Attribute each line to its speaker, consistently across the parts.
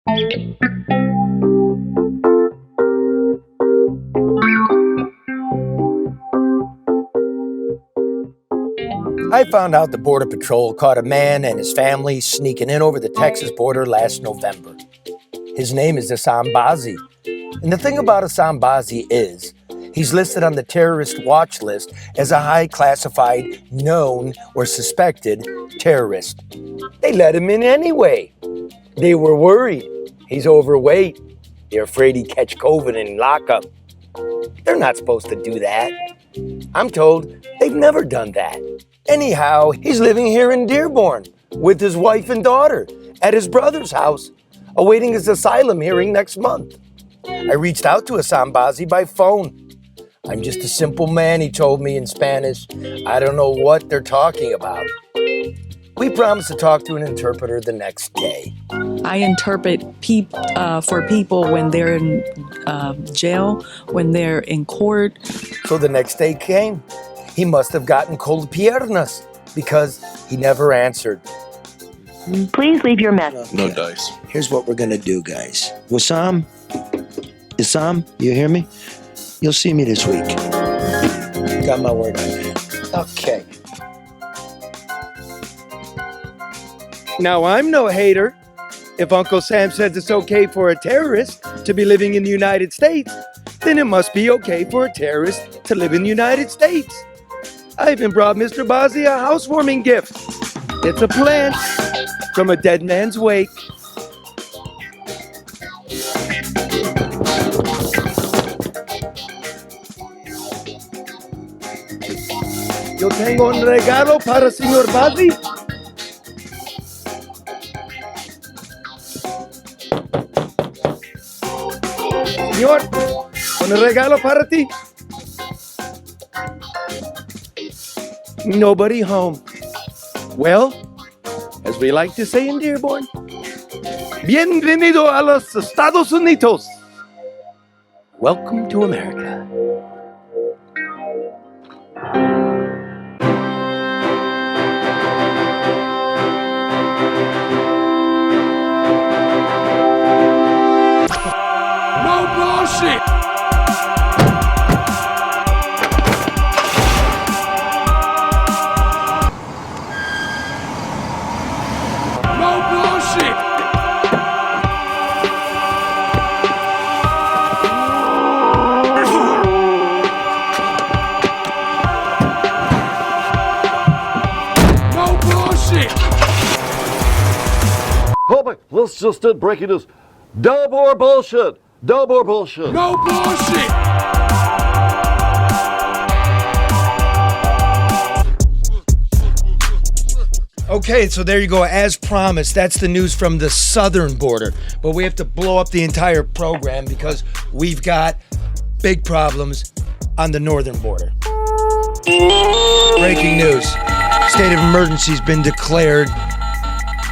Speaker 1: I found out the Border Patrol caught a man and his family sneaking in over the Texas border last November. His name is Assam Bazi. And the thing about Assam Bazi is he's listed on the terrorist watch list as a high classified, known, or suspected terrorist. They let him in anyway. They were worried. He's overweight. They're afraid he'd catch COVID and lock up. They're not supposed to do that. I'm told they've never done that. Anyhow, he's living here in Dearborn with his wife and daughter at his brother's house, awaiting his asylum hearing next month. I reached out to Assam Bazi by phone. I'm just a simple man, he told me in Spanish. I don't know what they're talking about. We promised to talk to an interpreter the next day.
Speaker 2: I interpret for people when they're in jail, when they're in court.
Speaker 1: So the next day came. He must have gotten cold piernas because he never answered.
Speaker 3: Please leave your message.
Speaker 4: No dice.
Speaker 5: Here's what we're gonna do, guys. Wassam, Assam, you hear me? You'll see me this week. Got my word on you.
Speaker 1: Okay. Now, I'm no hater. If Uncle Sam says it's okay for a terrorist to be living in the United States, then it must be okay for a terrorist to live in the United States. I even brought Mr. Bazi a housewarming gift. It's a plant from a dead man's wake. Yo tengo un regalo para Señor Bazi. Señor, un regalo para ti. Nobody home. Well, as we like to say in Dearborn, bienvenido a los Estados Unidos. Welcome to America.
Speaker 4: No bullshit! No bullshit! No bullshit!
Speaker 6: Public, let's just start breaking this. Dub or bullshit! Dub or bullshit!
Speaker 4: No bullshit!
Speaker 1: Okay, so there you go. As promised, that's the news from the southern border. But we have to blow up the entire program because we've got big problems on the northern border. Breaking news. State of emergency has been declared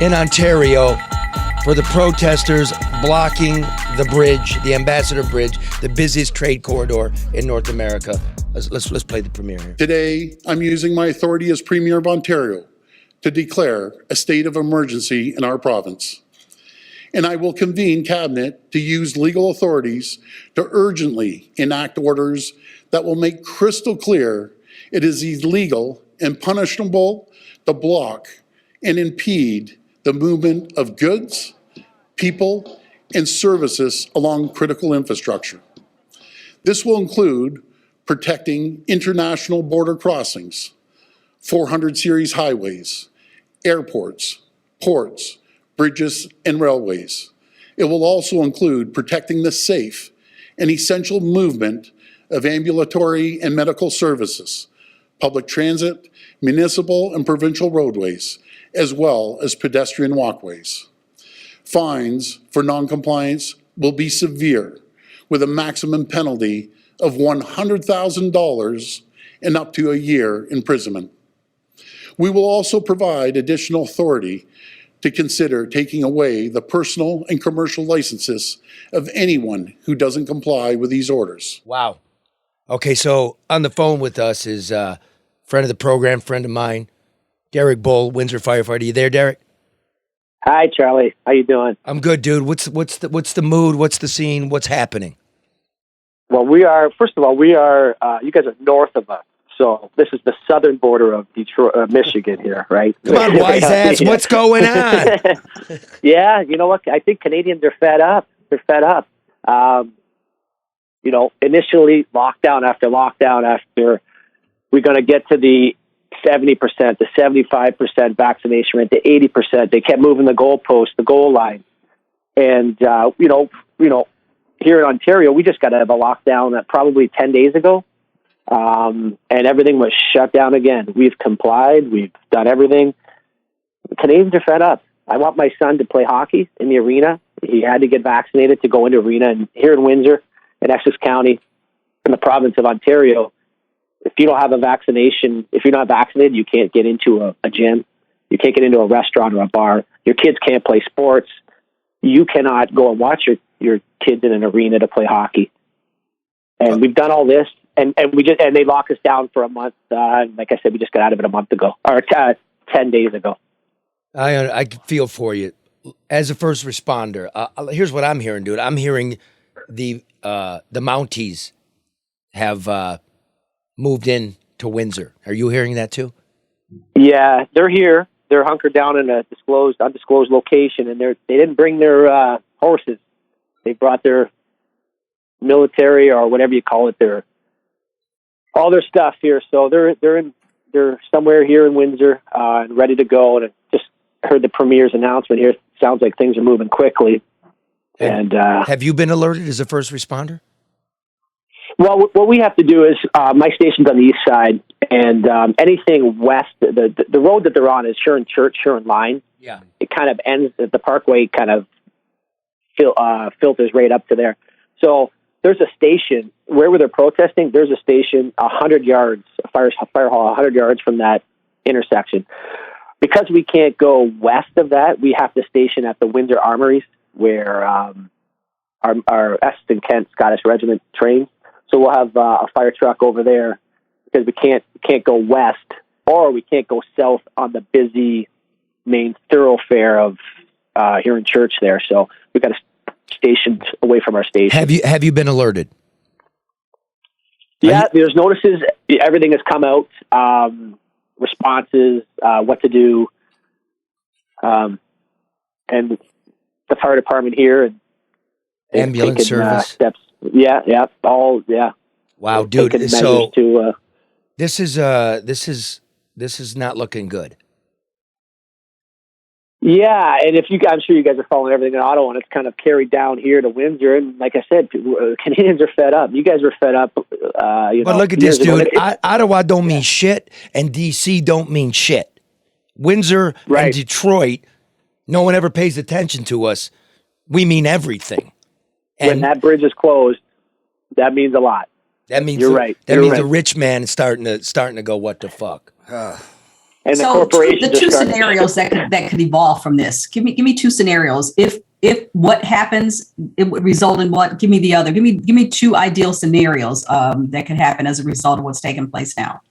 Speaker 1: in Ontario for the protesters blocking the bridge, the Ambassador Bridge, the busiest trade corridor in North America. Let's play the premiere here.
Speaker 7: Today, I'm using my authority as Premier of Ontario to declare a state of emergency in our province. And I will convene Cabinet to use legal authorities to urgently enact orders that will make crystal clear it is illegal and punishable to block and impede the movement of goods, people, and services along critical infrastructure. This will include protecting international border crossings, 400 series highways, airports, ports, bridges, and railways. It will also include protecting the safe and essential movement of ambulatory and medical services, public transit, municipal and provincial roadways, as well as pedestrian walkways. Fines for noncompliance will be severe, with a maximum penalty of $100,000 and up to a year imprisonment. We will also provide additional authority to consider taking away the personal and commercial licenses of anyone who doesn't comply with these orders.
Speaker 1: Wow. Okay, so on the phone with us is a friend of the program, friend of mine, Derek Bull, Windsor firefighter. You there, Derek?
Speaker 8: Hi, Charlie. How you doing?
Speaker 1: I'm good, dude. What's the mood? What's the scene? What's happening?
Speaker 8: Well, first of all, you guys are north of us. So this is the southern border of Detroit, Michigan here, right?
Speaker 1: Come on, wise ass. What's going on?
Speaker 8: Yeah, you know what? I think Canadians are fed up. They're fed up. Initially lockdown after we're going to get to the 70%, the 75% vaccination rate, the 80%. They kept moving the goalpost, the goal line. And, here in Ontario, we just got out of a lockdown probably 10 days ago. And everything was shut down again. We've complied. We've done everything. The Canadians are fed up. I want my son to play hockey in the arena. He had to get vaccinated to go into arena. And here in Windsor, in Essex County, in the province of Ontario, if you don't have a vaccination, if you're not vaccinated, you can't get into a gym. You can't get into a restaurant or a bar. Your kids can't play sports. You cannot go and watch your kids in an arena to play hockey. And we've done all this, and they locked us down for a month. Like I said, we just got out of it a month ago, or 10 days ago.
Speaker 1: I feel for you. As a first responder, here's what I'm hearing, dude. I'm hearing the Mounties have moved in to Windsor. Are you hearing that too? Yeah,
Speaker 8: they're here. They're hunkered down in a undisclosed location, and they didn't bring their horses. They brought their military or whatever you call it, all their stuff here. So they're somewhere here in Windsor and ready to go. And I just heard the Premier's announcement here. Sounds like things are moving quickly. And
Speaker 1: have you been alerted as a first responder?
Speaker 8: Well, what we have to do is my station's on the east side, and anything west, the road that they're on is Huron Church, Huron Line.
Speaker 1: Yeah,
Speaker 8: it kind of ends at the Parkway, kind of filters right up to there. So there's a station where they're protesting. There's a station 100 yards, a fire hall 100 yards from that intersection. Because we can't go west of that, we have to station at the Windsor Armories, where our Essex and Kent Scottish Regiment trains. So we'll have a fire truck over there because we can't go west, or we can't go south on the busy main thoroughfare of here in Church there. So we've got a station away from our station.
Speaker 1: Have you been alerted?
Speaker 8: Yeah, there's notices. Everything has come out. Responses, what to do, and the fire department here and
Speaker 1: ambulance
Speaker 8: taken,
Speaker 1: service
Speaker 8: steps. Yeah.
Speaker 1: Wow, dude. So this is not looking good. Yeah, and I'm sure you guys are following everything in Ottawa, and it's kind of carried down here to Windsor. And like I said, Canadians are fed up. You guys are fed up. But look at this, dude. Ottawa don't mean shit, and DC don't mean shit. Windsor and Detroit, no one ever pays attention to us. We mean everything. And
Speaker 8: when that bridge is closed, that means a lot.
Speaker 1: That means
Speaker 8: you're right.
Speaker 1: That means the rich man is starting to go, what the fuck?
Speaker 8: And
Speaker 9: so the two scenarios that could evolve from this. Give me two scenarios. If what happens, it would result in what? Give me the other. Give me two ideal scenarios that could happen as a result of what's taking place now.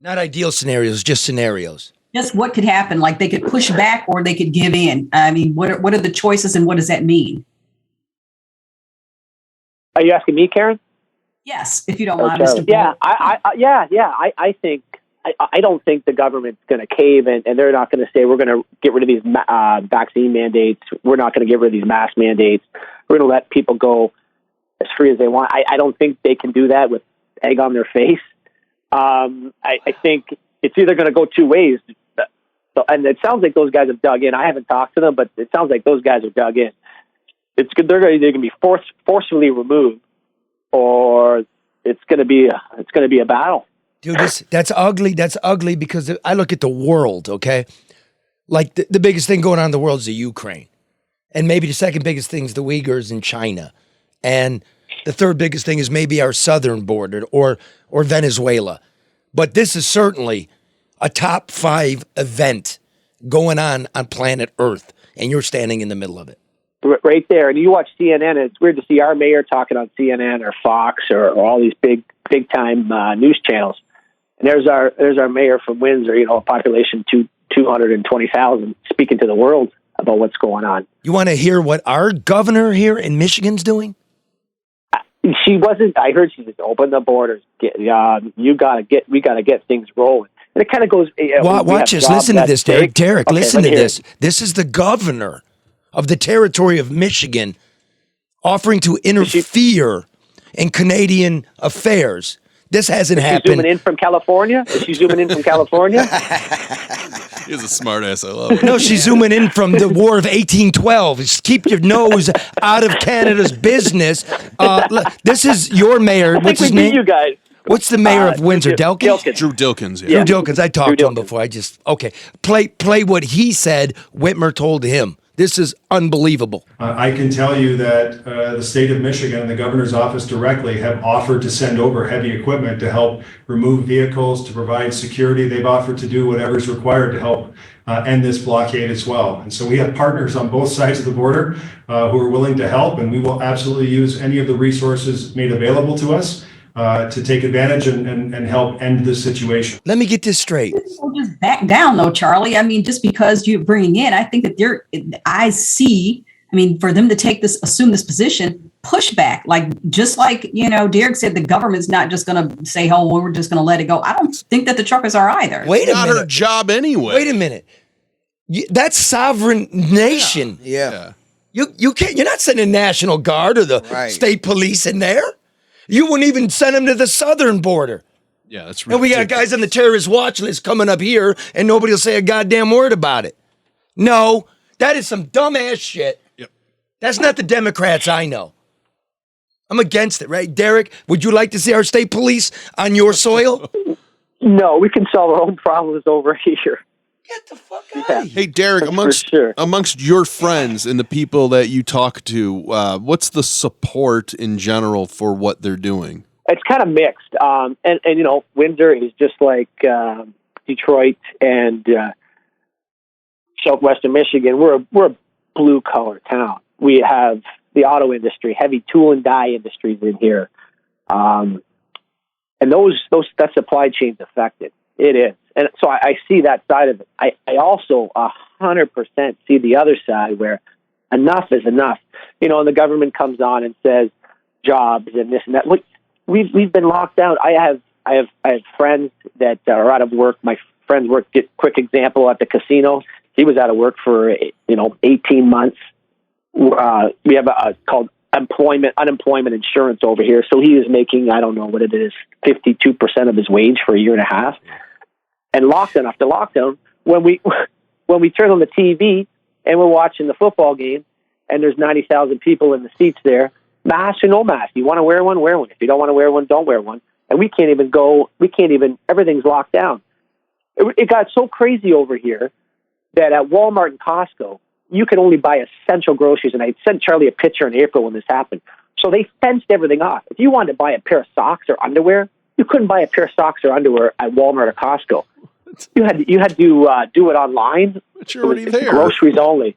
Speaker 1: Not ideal scenarios, just scenarios.
Speaker 9: Just what could happen? Like they could push back or they could give in. I mean, what are the choices and what does that mean?
Speaker 8: Are you asking me, Karen?
Speaker 9: Yes, if you don't mind, Mr.
Speaker 8: Yeah, I think. I don't think the government's going to cave and they're not going to say we're going to get rid of these vaccine mandates. We're not going to get rid of these mask mandates. We're going to let people go as free as they want. I don't think they can do that with egg on their face. I think it's either going to go two ways. So, and it sounds like those guys have dug in. I haven't talked to them, but it sounds like those guys are dug in. They're either going to be forcefully removed, or it's going to be a battle.
Speaker 1: Dude, that's ugly. That's ugly because I look at the world, okay? Like the biggest thing going on in the world is the Ukraine. And maybe the second biggest thing is the Uyghurs in China. And the third biggest thing is maybe our southern border or Venezuela. But this is certainly a top 5 event going on planet Earth. And you're standing in the middle of it.
Speaker 8: Right there. And you watch CNN, and it's weird to see our mayor talking on CNN or Fox or all these big time news channels. And there's our mayor from Windsor, a population 220,000, speaking to the world. about what's going on.
Speaker 1: You want to hear what our governor here in Michigan's doing?
Speaker 8: She wasn't. I heard she just opened the borders. We got to get things rolling. And it kind of goes.
Speaker 1: Watch this. Listen to this, Derek. Derek, listen to this. This is the governor of the territory of Michigan offering to interfere in Canadian affairs. This hasn't happened.
Speaker 8: She's zooming in from California? Is she zooming in from California?
Speaker 10: He's a smart ass. I love it.
Speaker 1: No, she's zooming in from the War of 1812. Just keep your nose out of Canada's business. This is your mayor. What's his name?
Speaker 8: You guys.
Speaker 1: What's the mayor of Windsor? Delkins?
Speaker 10: Drew Dilkins. Yeah.
Speaker 1: Drew Dilkins. I talked to him before. Okay. Play what he said Whitmer told him. This is unbelievable.
Speaker 11: I can tell you that the state of Michigan and the governor's office directly have offered to send over heavy equipment to help remove vehicles, to provide security. They've offered to do whatever is required to help end this blockade as well. And so we have partners on both sides of the border who are willing to help, and we will absolutely use any of the resources made available to us to take advantage and help end this situation.
Speaker 1: Let me get this straight.
Speaker 9: We'll just back down, though, Charlie. I mean, just because you're bringing in, I think that for them to assume this position, pushback, just like Derek said, the government's not just going to say, oh, well, we're just going to let it go. I don't think that the truckers are either.
Speaker 10: Wait a minute. Not her job anyway.
Speaker 1: Wait a minute. That's sovereign nation.
Speaker 5: Yeah.
Speaker 1: You can't. You're not sending National Guard or the state police in there. You wouldn't even send them to the southern border.
Speaker 10: Yeah, that's ridiculous.
Speaker 1: And we got guys on the terrorist watch list coming up here, and nobody will say a goddamn word about it. No, that is some dumbass shit.
Speaker 10: Yep.
Speaker 1: That's not the Democrats I know. I'm against it, right? Derek, would you like to see our state police on your soil?
Speaker 8: No, we can solve our own problems over here.
Speaker 1: Get the fuck out of here.
Speaker 10: Hey, Derek, amongst your friends and the people that you talk to, what's the support in general for what they're doing?
Speaker 8: It's kind of mixed. And Windsor is just like Detroit and southwestern Michigan. We're a blue-collar town. We have the auto industry, heavy tool and die industries in here. And that supply chain's affected. It is. And so I see that side of it. I also 100% see the other side where enough is enough. And the government comes on and says jobs and this and that. Look, we've been locked down. I have friends that are out of work. My friends work. Quick example at the casino. He was out of work for 18 months. We have called unemployment insurance over here. So he is making, I don't know what it is, 52% of his wage for a year and a half. And lockdown after lockdown, when we turn on the TV and we're watching the football game, and there's 90,000 people in the seats there, mask or no mask. You want to wear one, wear one. If you don't want to wear one, don't wear one. And we can't even. Everything's locked down. It got so crazy over here that at Walmart and Costco, you could only buy essential groceries. And I sent Charlie a picture in April when this happened. So they fenced everything off. If you wanted to buy a pair of socks or underwear, you couldn't buy a pair of socks or underwear at Walmart or Costco. You had to do it online.
Speaker 10: But you're already there.
Speaker 8: Groceries only.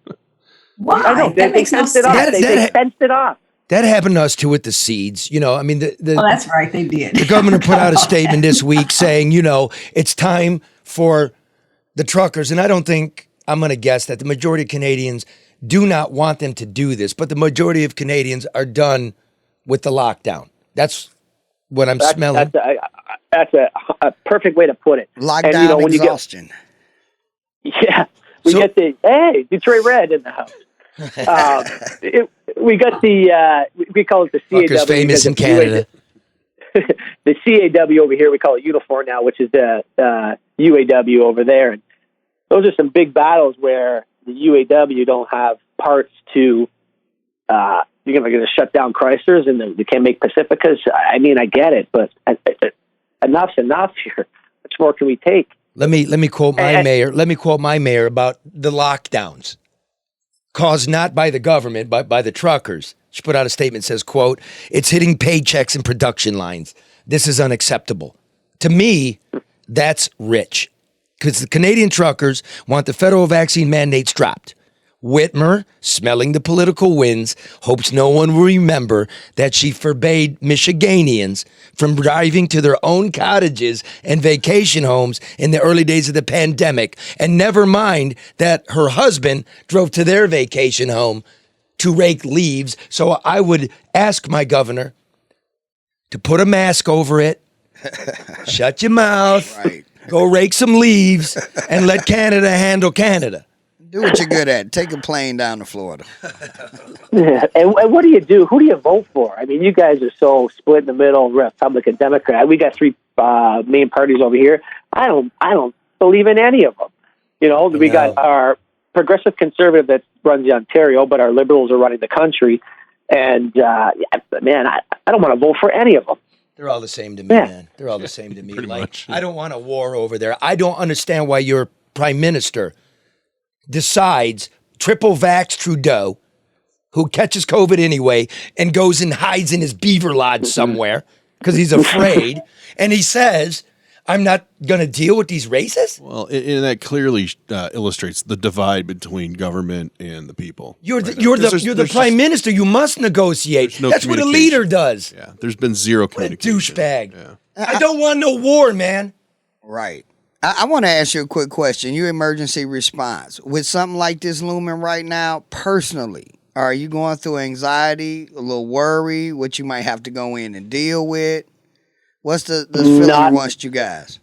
Speaker 9: Why?
Speaker 8: I know. They fenced it off. They fenced it off.
Speaker 1: That happened to us too with the seeds.
Speaker 9: That's right. They did.
Speaker 1: The governor put out a statement this week saying, it's time for the truckers. And I don't think, I'm going to guess that the majority of Canadians do not want them to do this, but the majority of Canadians are done with the lockdown. That's what I'm smelling.
Speaker 8: That's a perfect way to put it.
Speaker 5: Lockdown exhaustion.
Speaker 8: We get the Detroit Red in the house. We got we call it the CAW.
Speaker 1: Fuckers famous in Canada.
Speaker 8: The CAW over here, we call it Unifor now, which is the UAW over there. And those are some big battles where the UAW don't have parts to. You're going to shut down Chryslers and you can't make Pacificas. I mean, I get it, but enough's enough here. How much more can we take?
Speaker 1: Let me quote my mayor. Let me quote my mayor about the lockdowns caused not by the government, but by the truckers. She put out a statement that says, quote, "It's hitting paychecks and production lines. This is unacceptable." To me, that's rich because the Canadian truckers want the federal vaccine mandates dropped. Whitmer, smelling the political winds, hopes no one will remember that she forbade Michiganians from driving to their own cottages and vacation homes in the early days of the pandemic. And never mind that her husband drove to their vacation home to rake leaves. So I would ask my governor to put a mask over it, shut your mouth,
Speaker 12: Right.
Speaker 1: go rake some leaves, and let Canada handle Canada.
Speaker 12: Do what you're good at. Take a plane down to Florida.
Speaker 8: Yeah. And what do you do? Who do you vote for? I mean, you guys are so split in the middle, Republican, Democrat. We got three main parties over here. I don't believe in any of them. You know, we got our progressive conservative that runs the Ontario, but our liberals are running the country. And man, I don't want to vote for any of them.
Speaker 1: They're all the same to me, man. They're all the same to me.
Speaker 10: Pretty much.
Speaker 1: I don't want a war over there. I don't understand why your prime minister decides triple vax Trudeau, who catches COVID anyway, and goes and hides in his beaver lodge somewhere because he's afraid. And he says, I'm not going to deal with these racists.
Speaker 10: Well, and that clearly illustrates the divide between government and the people.
Speaker 1: You're the prime minister. You must negotiate.
Speaker 10: No
Speaker 1: That's what a leader does.
Speaker 10: Yeah, there's been zero communication.
Speaker 1: Douchebag. Yeah. I don't want no war, man.
Speaker 12: Right. I want to ask you a quick question. Your emergency response. With something like this looming right now, personally, are you going through anxiety, a little worry, what you might have to go in and deal with? What's the feeling amongst you guys?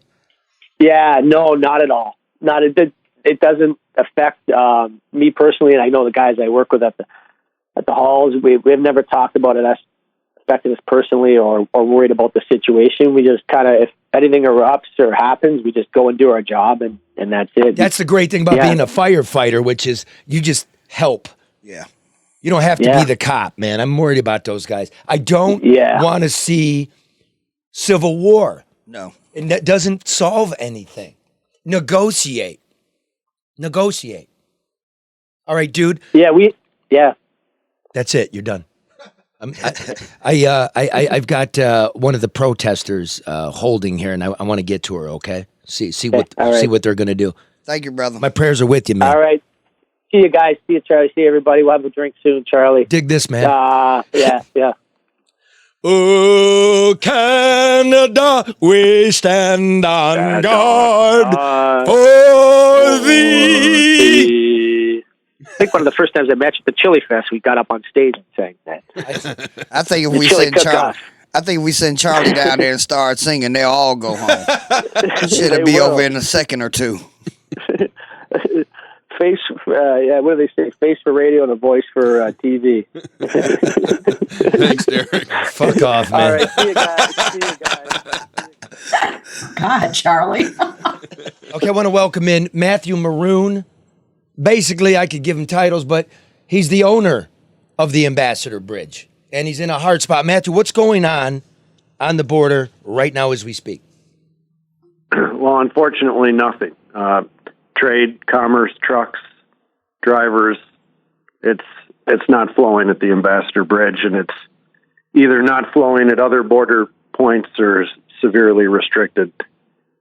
Speaker 8: Yeah, no, not at all. It doesn't affect me personally, and I know the guys I work with at the halls. We've never talked about it as affecting us personally or worried about the situation. We just kind of, if anything erupts or happens, we just go and do our job, and that's it.
Speaker 1: That's the great thing about being a firefighter, which is you just help.
Speaker 12: Yeah.
Speaker 1: You don't have to be the cop, man. I'm worried about those guys. I don't want to see civil war.
Speaker 12: No.
Speaker 1: And that doesn't solve anything. Negotiate. All right, dude.
Speaker 8: Yeah.
Speaker 1: That's it. You're done. I've got one of the protesters holding here, and I want to get to her. Okay, see what they're going to do.
Speaker 12: Thank you, brother.
Speaker 1: My prayers are with you, man.
Speaker 8: All right. See you guys. See you, Charlie. See everybody. We'll have a drink soon, Charlie.
Speaker 1: Dig this, man.
Speaker 8: Yeah.
Speaker 1: Oh, Canada, we stand on guard for thee.
Speaker 8: I think one of the first times I met you at the Chili Fest, we got up on stage and sang that.
Speaker 12: I think if we send Charlie down there and start singing, they'll all go home. Should be over in a second or two.
Speaker 8: What do they say? Face for radio and a voice for TV.
Speaker 10: Thanks, Derek.
Speaker 1: Fuck off, man.
Speaker 8: All right, see you guys.
Speaker 9: God, Charlie.
Speaker 1: Okay, I want to welcome in Matthew Maroon. Basically, I could give him titles, but he's the owner of the Ambassador Bridge, and he's in a hard spot. Matthew, what's going on the border right now as we speak?
Speaker 13: Well, unfortunately, nothing. Trade, commerce, trucks, drivers, it's not flowing at the Ambassador Bridge, and it's either not flowing at other border points or severely restricted.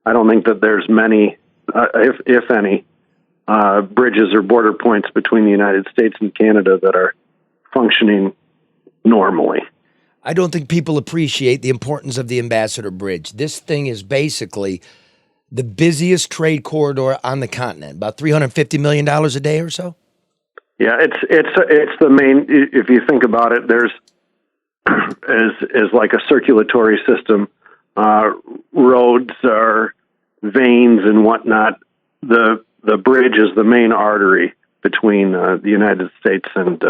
Speaker 13: I don't think that there's many, if any, bridges or border points between the United States and Canada that are functioning normally.
Speaker 1: I don't think people appreciate the importance of the Ambassador Bridge. This thing is basically the busiest trade corridor on the continent, about $350 million a day or so.
Speaker 13: Yeah, it's the main. If you think about it, there's is like a circulatory system. Roads are veins and whatnot. The bridge is the main artery between the United States and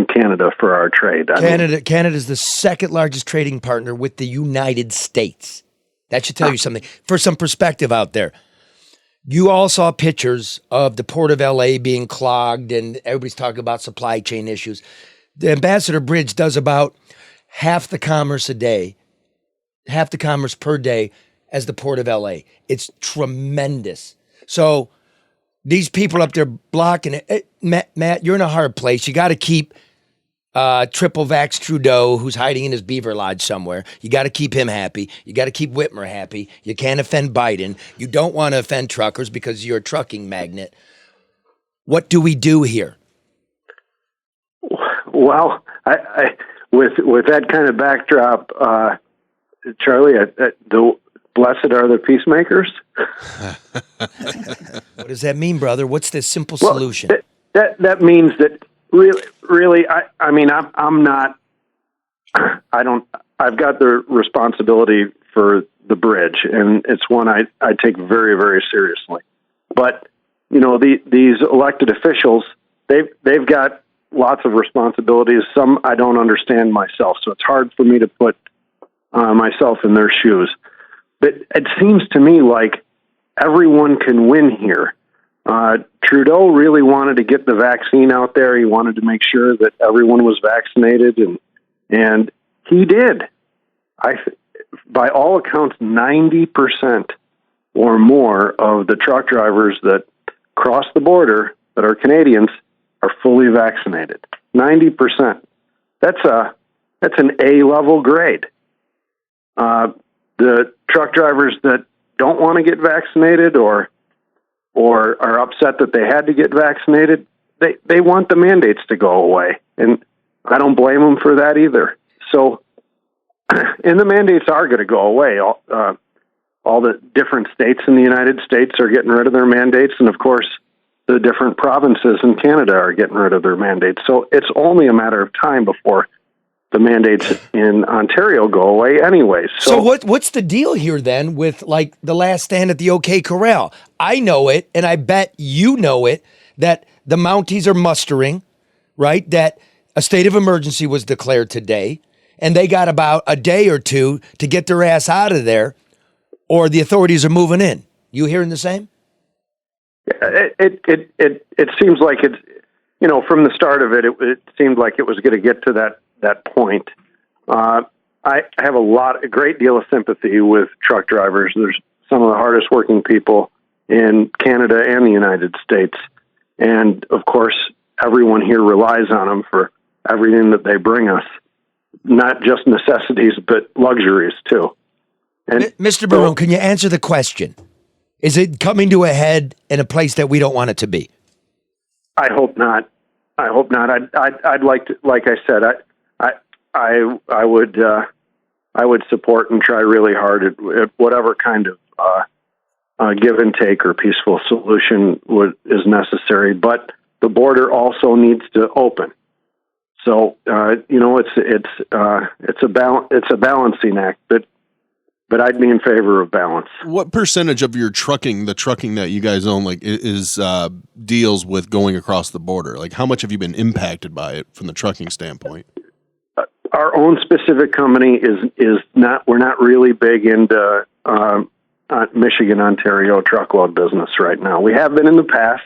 Speaker 13: Canada for our trade.
Speaker 1: Canada is the second largest trading partner with the United States. That should tell you something. For some perspective out there, you all saw pictures of the port of LA being clogged, and everybody's talking about supply chain issues. The Ambassador Bridge does about half the commerce per day as the port of LA. It's tremendous. So these people up there blocking it. Matt, you're in a hard place. You got to keep triple vax Trudeau, who's hiding in his beaver lodge somewhere. You got to keep him happy. You got to keep Whitmer happy. You can't offend Biden. You don't want to offend truckers because you're a trucking magnet. What do we do here?
Speaker 13: Well, I with that kind of backdrop, Charlie, blessed are the peacemakers.
Speaker 1: What does that mean, brother? What's the simple solution?
Speaker 13: That means that really, I mean, I'm not. I've got the responsibility for the bridge, and it's one I take very, very seriously. But these elected officials, they've got lots of responsibilities. Some I don't understand myself, so it's hard for me to put myself in their shoes. But it seems to me like everyone can win here. Trudeau really wanted to get the vaccine out there. He wanted to make sure that everyone was vaccinated, and he did. By all accounts, 90% or more of the truck drivers that cross the border that are Canadians are fully vaccinated. 90%. That's an A-level grade. The truck drivers that don't want to get vaccinated or are upset that they had to get vaccinated, they want the mandates to go away. And I don't blame them for that either. So, and the mandates are going to go away. All the different states in the United States are getting rid of their mandates. And of course, the different provinces in Canada are getting rid of their mandates. So it's only a matter of time before the mandates in Ontario go away anyway.
Speaker 1: So what's the deal here then with like the last stand at the OK Corral? I know it, and I bet you know it, that the Mounties are mustering, right? That a state of emergency was declared today, and they got about a day or two to get their ass out of there, or the authorities are moving in. You hearing the same?
Speaker 13: It seems like it's, from the start of it seemed like it was going to get to that point. I have a great deal of sympathy with truck drivers. There's some of the hardest working people in Canada and the United States. And of course, everyone here relies on them for everything that they bring us, not just necessities, but luxuries too. And
Speaker 1: Mr. Barone, can you answer the question? Is it coming to a head in a place that we don't want it to be?
Speaker 13: I hope not. I'd like to, like I said, I would support and try really hard at whatever kind of give and take or peaceful solution is necessary. But the border also needs to open. So it's a balancing act. But I'd be in favor of balance.
Speaker 10: What percentage of your trucking, the trucking that you guys own, is deals with going across the border? Like, how much have you been impacted by it from the trucking standpoint?
Speaker 13: Our own specific company is not. We're not really big into Michigan, Ontario truckload business right now. We have been in the past.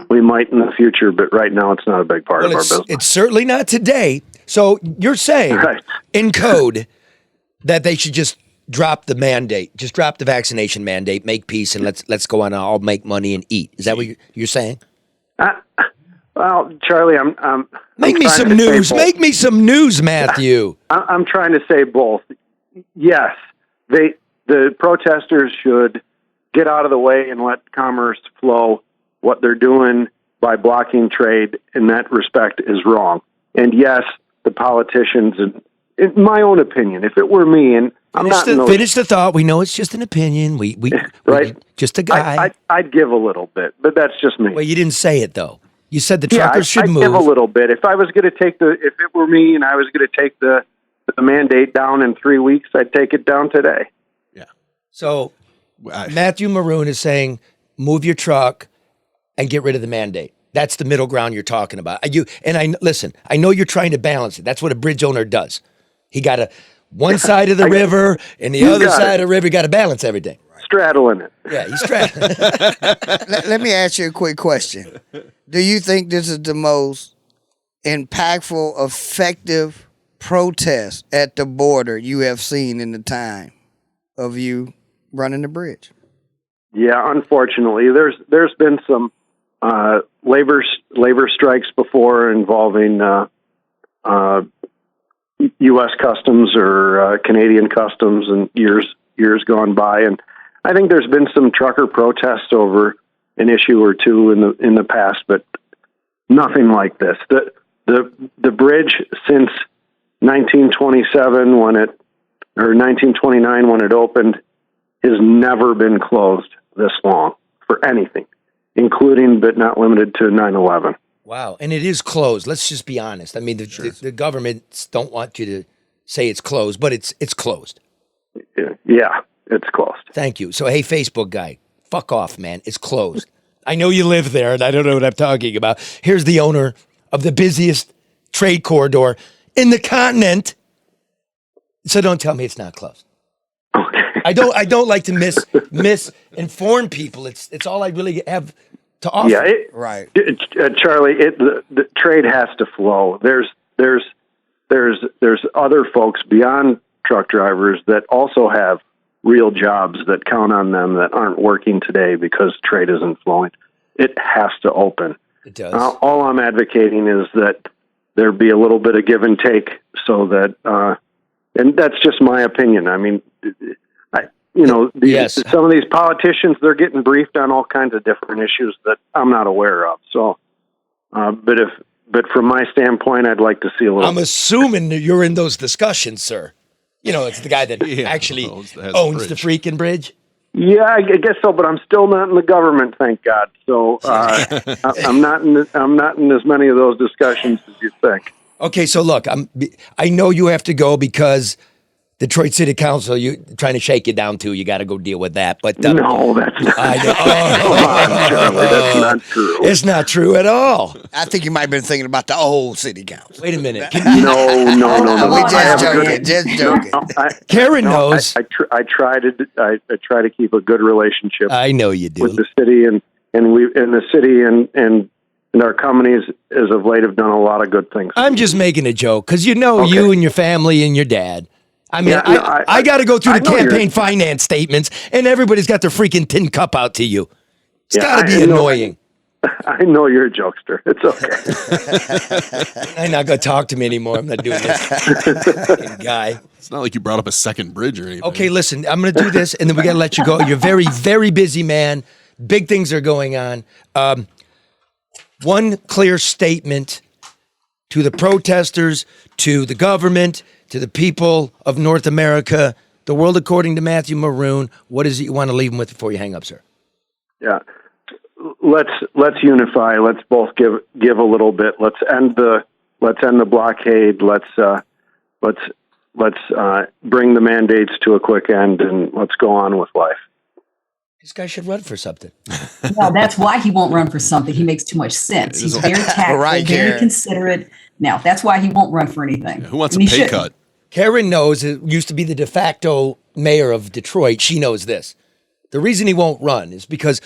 Speaker 13: We might in the future, but right now it's not a big part of our business.
Speaker 1: It's certainly not today. So you're saying in code that they should just drop the mandate, just drop the vaccination mandate, make peace, and let's go on. I'll make money and eat. Is that what you're saying?
Speaker 13: Well, Charlie, I'm
Speaker 1: make me some news. Make me some news, Matthew.
Speaker 13: I'm trying to say both. Yes, the protesters should get out of the way and let commerce flow. What they're doing by blocking trade in that respect is wrong. And yes, the politicians, and in my own opinion, if it were me, and
Speaker 1: finish the thought. We know it's just an opinion. We
Speaker 13: right,
Speaker 1: just a guy.
Speaker 13: I'd give a little bit, but that's just me.
Speaker 1: Well, you didn't say it though. You said the truckers should move.
Speaker 13: I'd give a little bit. If I was going to if it were me and I was going to take the mandate down in 3 weeks, I'd take it down today.
Speaker 10: Yeah.
Speaker 1: So Matthew Maroon is saying, move your truck and get rid of the mandate. That's the middle ground you're talking about. Listen, I know you're trying to balance it. That's what a bridge owner does. He got one side of the river and the other side of the river. You got to balance everything.
Speaker 13: Straddling it.
Speaker 1: Yeah, he's straddling.
Speaker 12: Let me ask you a quick question. Do you think this is the most impactful, effective protest at the border you have seen in the time of you running the bridge?
Speaker 13: Yeah, unfortunately, there's been some labor strikes before involving U.S. Customs or Canadian Customs in years gone by, and I think there's been some trucker protests over an issue or two in the past, but nothing like this. the bridge since 1927 or 1929 when it opened has never been closed this long for anything, including but not limited to 9/11.
Speaker 1: Wow. And it is closed. Let's just be honest. I mean, the governments don't want you to say it's closed, but it's closed.
Speaker 13: Yeah, it's closed.
Speaker 1: Thank you. So, hey, Facebook guy, fuck off, man. It's closed. I know you live there, and I don't know what I'm talking about. Here's the owner of the busiest trade corridor in the continent. So don't tell me it's not closed.
Speaker 13: Okay.
Speaker 1: I don't like to misinform people. It's all I really have to offer.
Speaker 13: Yeah,
Speaker 12: Right.
Speaker 13: Charlie. The trade has to flow. There's other folks beyond truck drivers that also have real jobs that count on them that aren't working today because trade isn't flowing. It has to open.
Speaker 1: It does.
Speaker 13: All I'm advocating is that there be a little bit of give and take, so that, and that's just my opinion. I mean, some of these politicians, they're getting briefed on all kinds of different issues that I'm not aware of. So, but from my standpoint, I'd like to see a little.
Speaker 1: I'm assuming that you're in those discussions, sir. You know, it's the guy that actually owns the freaking bridge.
Speaker 13: Yeah, I guess so, but I'm still not in the government, thank God. So I'm not in as many of those discussions as you think.
Speaker 1: Okay, so look, I know you have to go because Detroit City Council, you trying to shake you down too. You got to go deal with that. But
Speaker 13: no, that's not. Charlie, that's not true.
Speaker 1: It's not true at all.
Speaker 12: I think you might have been thinking about the old city council.
Speaker 1: Wait a minute.
Speaker 13: No.
Speaker 12: We just joking.
Speaker 1: Karen knows.
Speaker 13: I try to keep a good relationship.
Speaker 1: I know you do
Speaker 13: with the city, and the city and our companies as of late have done a lot of good things.
Speaker 1: I'm just making a joke because you and your family and your dad. I mean, I got to go through the campaign finance statements, and everybody's got their freaking tin cup out to you. It's got to be annoying.
Speaker 13: I know you're a jokester. It's okay.
Speaker 1: I'm not going to talk to me anymore. I'm not doing this. Guy.
Speaker 10: It's not like you brought up a second bridge or anything.
Speaker 1: Okay, listen, I'm going to do this, and then we got to let you go. You're very, very busy, man. Big things are going on. One clear statement to the protesters, to the government, to the people of North America, the world according to Matthew Maroon. What is it you want to leave them with before you hang up, sir?
Speaker 13: Yeah. Let's unify. Let's both give a little bit. Let's end the blockade. Let's bring the mandates to a quick end, and let's go on with life.
Speaker 1: This guy should run for something.
Speaker 9: Well, that's why he won't run for something. He makes too much sense. He's very tactful, very considerate. Now, that's why he won't run for anything.
Speaker 10: Who wants a pay cut?
Speaker 1: Karen knows, it used to be the de facto mayor of Detroit. She knows this. The reason he won't run is because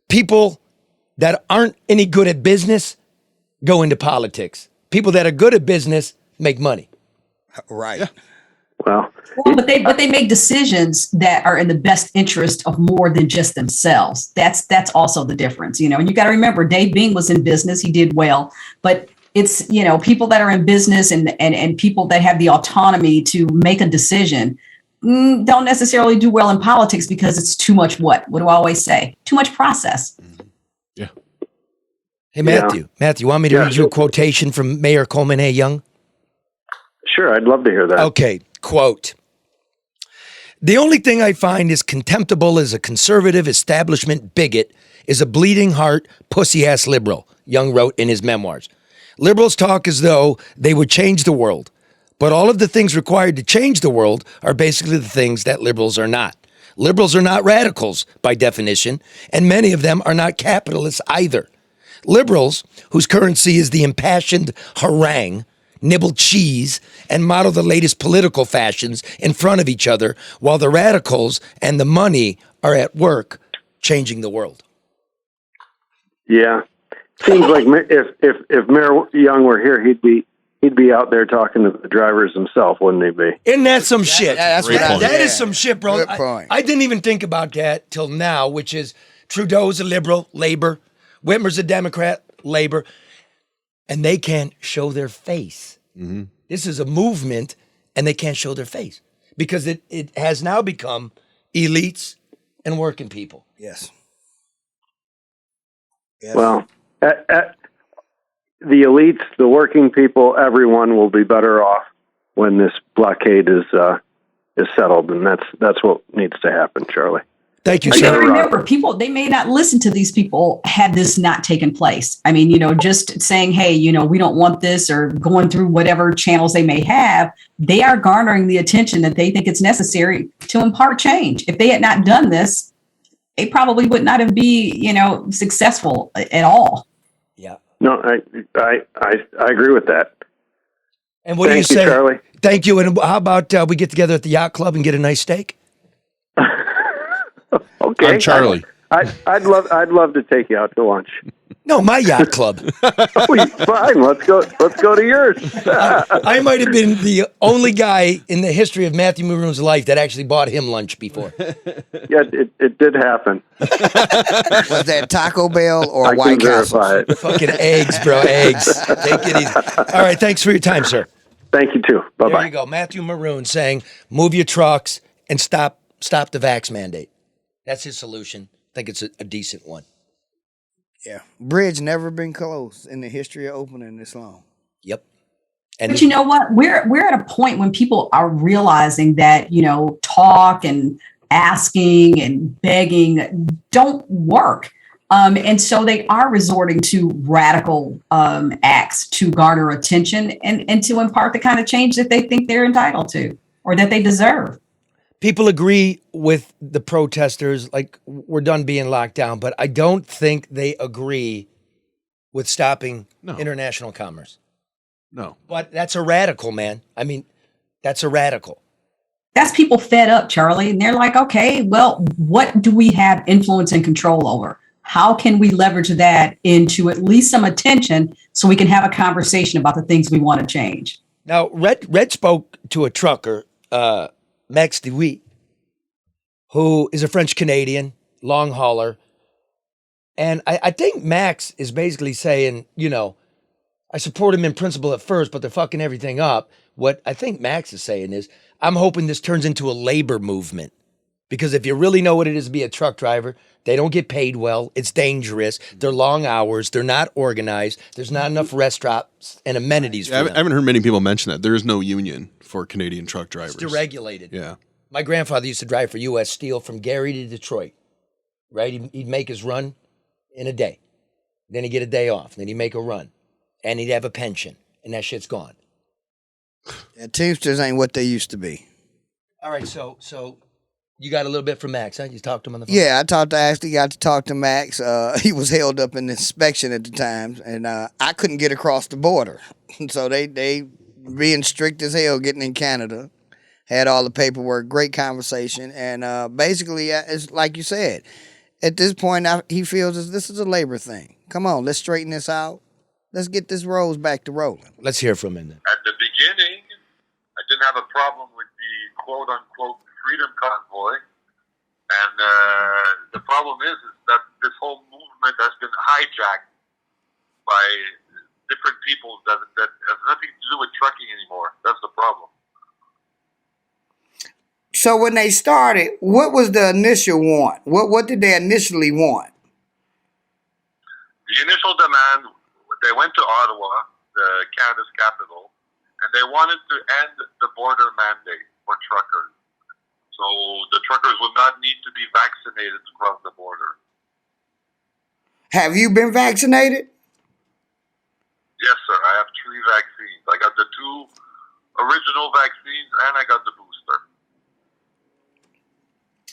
Speaker 1: people that aren't any good at business go into politics. People that are good at business make money.
Speaker 12: Right.
Speaker 13: Yeah. Well,
Speaker 9: but they make decisions that are in the best interest of more than just themselves. That's also the difference, and you got to remember, Dave Bing was in business. He did well, but it's, people that are in business and people that have the autonomy to make a decision don't necessarily do well in politics because it's too much what do I always say? Too much process.
Speaker 10: Yeah.
Speaker 1: Hey, Matthew, you want me to read you a quotation from Mayor Coleman A. Young?
Speaker 13: Sure, I'd love to hear that.
Speaker 1: Okay, quote. The only thing I find is contemptible as a conservative establishment bigot is a bleeding heart, pussy-ass liberal, Young wrote in his memoirs. Liberals talk as though they would change the world, but all of the things required to change the world are basically the things that liberals are not. Liberals are not radicals, by definition, and many of them are not capitalists either. Liberals, whose currency is the impassioned harangue, nibble cheese, and model the latest political fashions in front of each other, while the radicals and the money are at work changing the world.
Speaker 13: Yeah. Seems like if Mayor Young were here, he'd be out there talking to the drivers himself, wouldn't he be?
Speaker 1: Isn't that some shit? That is some shit, bro.
Speaker 12: Good point.
Speaker 1: I didn't even think about that till now, which is Trudeau's a liberal, Labor. Whitmer's a Democrat, Labor. And they can't show their face.
Speaker 10: Mm-hmm.
Speaker 1: This is a movement, and they can't show their face because it has now become elites and working people.
Speaker 12: Yes.
Speaker 13: Well, the elites, the working people, everyone will be better off when this blockade is settled, and that's what needs to happen, Charlie.
Speaker 1: Thank you,
Speaker 9: But
Speaker 1: sir.
Speaker 9: remember, people, they may not listen to these people had this not taken place. I mean, just saying, hey, we don't want this, or going through whatever channels they may have, they are garnering the attention that they think it's necessary to impart change. If they had not done this, they probably would not have been, successful at all.
Speaker 1: Yeah.
Speaker 13: No, I agree with that.
Speaker 1: And what do you
Speaker 13: Thank you,
Speaker 1: say?
Speaker 13: Charlie.
Speaker 1: Thank you. And how about we get together at the yacht club and get a nice steak?
Speaker 13: Okay.
Speaker 10: I'm Charlie.
Speaker 13: I'd love to take you out to lunch.
Speaker 1: No, my yacht club.
Speaker 13: Fine. Let's go to yours.
Speaker 1: I might have been the only guy in the history of Matthew Maroon's life that actually bought him lunch before.
Speaker 13: Yeah, it did happen.
Speaker 12: Was that Taco Bell or
Speaker 13: I
Speaker 12: White
Speaker 13: can
Speaker 12: Castle?
Speaker 13: verify it.
Speaker 1: Fucking eggs, bro. Eggs. Take it easy. All right. Thanks for your time, sir.
Speaker 13: Thank you too. Bye
Speaker 1: There
Speaker 13: bye.
Speaker 1: you go. Matthew Maroon saying, move your trucks and stop the vax mandate. That's his solution. I think it's a decent one.
Speaker 12: Yeah. Bridge never been closed in the history of opening this long.
Speaker 1: Yep.
Speaker 9: But you know what? We're at a point when people are realizing that, talk and asking and begging don't work. And so they are resorting to radical acts to garner attention and to impart the kind of change that they think they're entitled to or that they deserve.
Speaker 1: People agree with the protesters, like we're done being locked down, but I don't think they agree with stopping international commerce.
Speaker 10: No.
Speaker 1: But that's a radical, man. I mean, that's a radical.
Speaker 9: That's people fed up, Charlie. And they're like, okay, well, what do we have influence and control over? How can we leverage that into at least some attention so we can have a conversation about the things we want to change?
Speaker 1: Now, Red spoke to a trucker, Max DeWitt, who is a French Canadian long hauler. And I think Max is basically saying, I support him in principle at first, but they're fucking everything up. What I think Max is saying is, I'm hoping this turns into a labor movement. Because if you really know what it is to be a truck driver, they don't get paid well. It's dangerous. They're long hours. They're not organized. There's not enough restaurants and amenities for them.
Speaker 10: I haven't heard many people mention that. There is no union for Canadian truck drivers.
Speaker 1: It's deregulated.
Speaker 10: Yeah.
Speaker 1: My grandfather used to drive for U.S. Steel from Gary to Detroit, right? He'd make his run in a day. Then he'd get a day off. Then he'd make a run. And he'd have a pension. And that shit's gone.
Speaker 12: Yeah, Teamsters ain't what they used to be.
Speaker 1: All right, so you got a little bit from Max, huh? You talked to him on the phone?
Speaker 12: Yeah, I got to talk to Max. He was held up in inspection at the time, and I couldn't get across the border. So they being strict as hell getting in Canada. Had all the paperwork, great conversation, and basically, it's like you said, at this point, he feels as this is a labor thing. Come on, let's straighten this out. Let's get this rose back to rolling.
Speaker 1: Let's hear from him then.
Speaker 14: At the beginning, I didn't have a problem with the quote-unquote freedom convoy, and the problem is that this whole movement has been hijacked by different people that has nothing to do with trucking anymore. That's the problem.
Speaker 12: So when they started, what was the initial want? What did they initially want?
Speaker 14: The initial demand, they went to Ottawa, Canada's capital, and they wanted to end the border mandate for truckers. So the truckers would not need to be vaccinated to cross the border.
Speaker 12: Have you been vaccinated?
Speaker 14: Yes, sir. I have 3 vaccines. I got the 2 original vaccines, and I got the booster.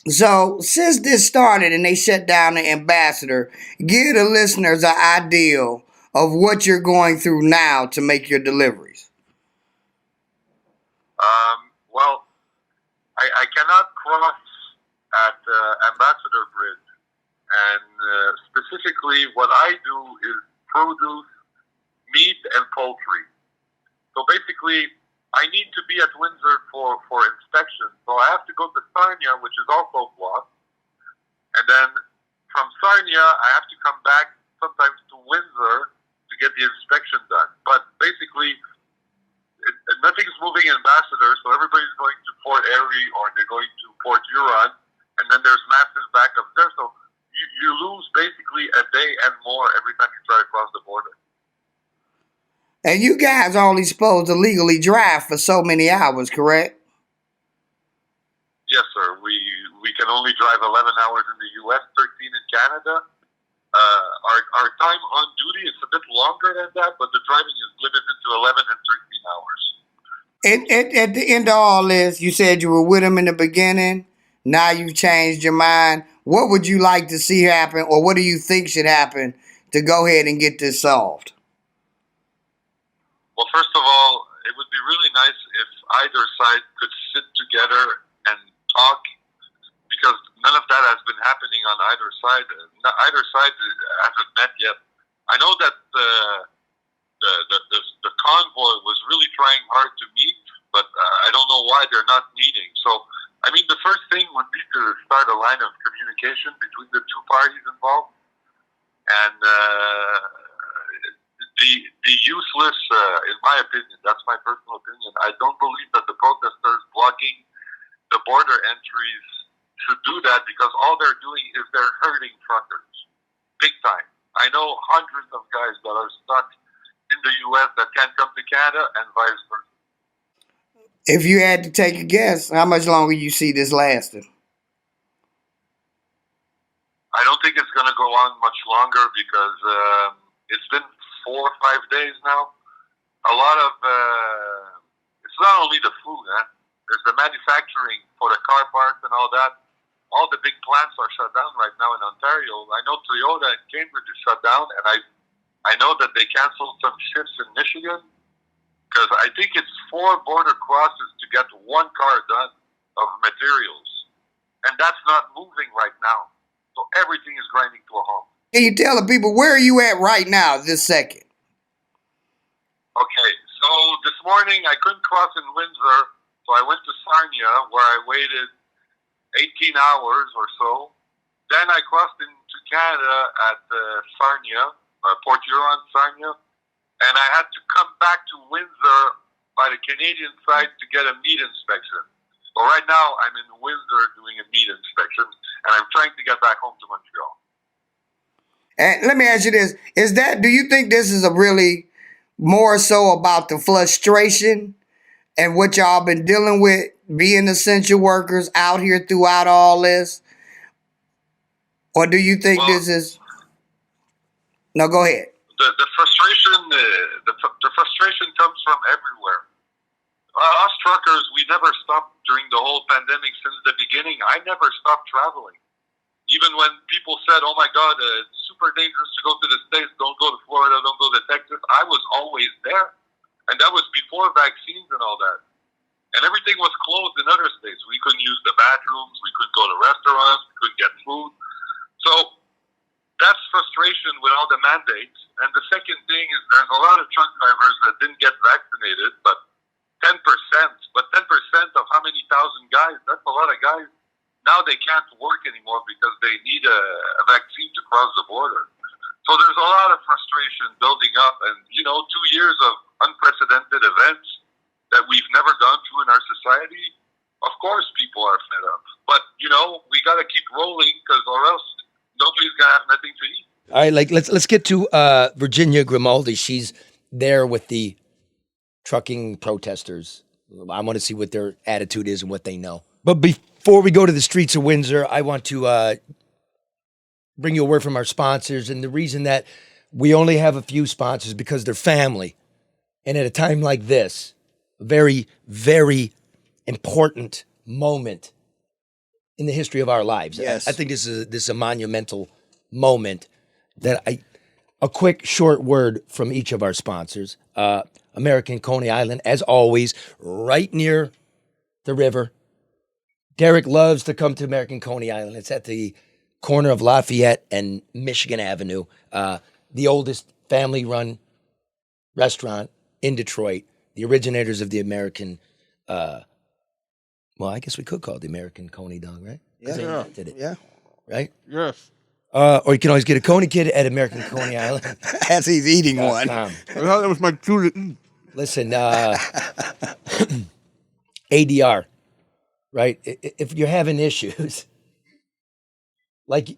Speaker 12: So since this started and they shut down the ambassador, give the listeners an idea of what you're going through now to make your deliveries.
Speaker 14: Well, I cannot cross at Ambassador Bridge, and specifically what I do is produce meat and poultry. So basically, I need to be at Windsor for inspection. So I have to go to Sarnia, which is also blocked. And then from Sarnia, I have to come back sometimes to Windsor to get the inspection done. But basically, nothing's moving in Ambassador, so everybody's going to Port Erie or they're going to Port Huron, and then there's massive backups there. So you lose basically a day and more every time you try to cross the border.
Speaker 12: And you guys are only supposed to legally drive for so many hours, correct?
Speaker 14: Yes, sir. We can only drive 11 hours in the U.S., 13 in Canada. Our time on duty is a bit longer than that, but the driving is limited to 11 and 13 hours.
Speaker 12: At the end of all this, you said you were with him in the beginning. Now you've changed your mind. What would you like to see happen, or what do you think should happen to go ahead and get this solved?
Speaker 14: Well, first of all, it would be really nice if either side could sit together and talk, because none of that has been happening on either side. Either side hasn't met yet. I know that the convoy was really trying hard to meet, but I don't know why they're not meeting. So, I mean, the first thing would be to start a line of communication between the two parties involved, and the useless, in my opinion, that's my personal opinion. I don't believe that the protesters blocking the border entries should do that, because all they're doing is they're hurting truckers big time. I know hundreds of guys that are stuck in the U.S. that can't come to Canada, and vice versa.
Speaker 12: If you had to take a guess, how much longer you see this lasting?
Speaker 14: I don't think it's going to go on much longer, because it's been 4 or 5 days now. A lot of it's not only the food, there's the manufacturing for the car parts and all that. All the big plants are shut down right now in Ontario. I know Toyota in Cambridge is shut down, and I know that they canceled some shifts in Michigan, because I think it's 4 border crosses to get 1 car done of materials, and that's not moving right now. So everything is grinding to a halt.
Speaker 12: Can you tell the people, where are you at right now, this second?
Speaker 14: Okay, so this morning I couldn't cross in Windsor, so I went to Sarnia, where I waited 18 hours or so. Then I crossed into Canada at Sarnia, Port Huron, Sarnia, and I had to come back to Windsor by the Canadian side to get a meat inspection. So right now I'm in Windsor doing a meat inspection, and I'm trying to get back home to Montreal.
Speaker 12: And let me ask you this. Do you think this is a really more so about the frustration and what y'all been dealing with, being essential workers out here throughout all this? Or do you think this is... No, go ahead.
Speaker 14: The frustration comes from everywhere. Us truckers, we never stopped during the whole pandemic since the beginning. I never stopped traveling. Even when people said, oh my God, it's super dangerous to go to the States, don't go to Florida, don't go to Texas, I was always there. And that was before vaccines and all that. And everything was closed in other states. We couldn't use the bathrooms, we couldn't go to restaurants, we couldn't get food. So that's frustration with all the mandates. And the second thing is there's a lot of truck drivers that didn't get vaccinated, but 10%. But 10% of how many thousand guys? That's a lot of guys. Now they can't work anymore because they need a vaccine to cross the border. So there's a lot of frustration building up. And, 2 years of unprecedented events that we've never gone through in our society, of course people are fed up. But, we got to keep rolling, because or else nobody's going to have nothing to eat.
Speaker 1: All right, let's get to Virginia Grimaldi. She's there with the trucking protesters. I want to see what their attitude is and what they know. But before we go to the streets of Windsor, I want to bring you a word from our sponsors. And the reason that we only have a few sponsors because they're family. And at a time like this, a very, very important moment in the history of our lives.
Speaker 12: Yes.
Speaker 1: I think this is a monumental moment that a quick short word from each of our sponsors. American Coney Island, as always, right near the river. Derek loves to come to American Coney Island. It's at the corner of Lafayette and Michigan Avenue. The oldest family-run restaurant in Detroit. The originators of the American, I guess we could call it the American Coney Dog, right?
Speaker 12: Yeah.
Speaker 1: Did it.
Speaker 12: Yeah.
Speaker 1: Right?
Speaker 10: Yes.
Speaker 1: Or you can always get a Coney Kid at American Coney Island.
Speaker 12: As he's eating one.
Speaker 10: I thought that was my cue to eat.
Speaker 1: Listen, ADR, right? If you're having issues, like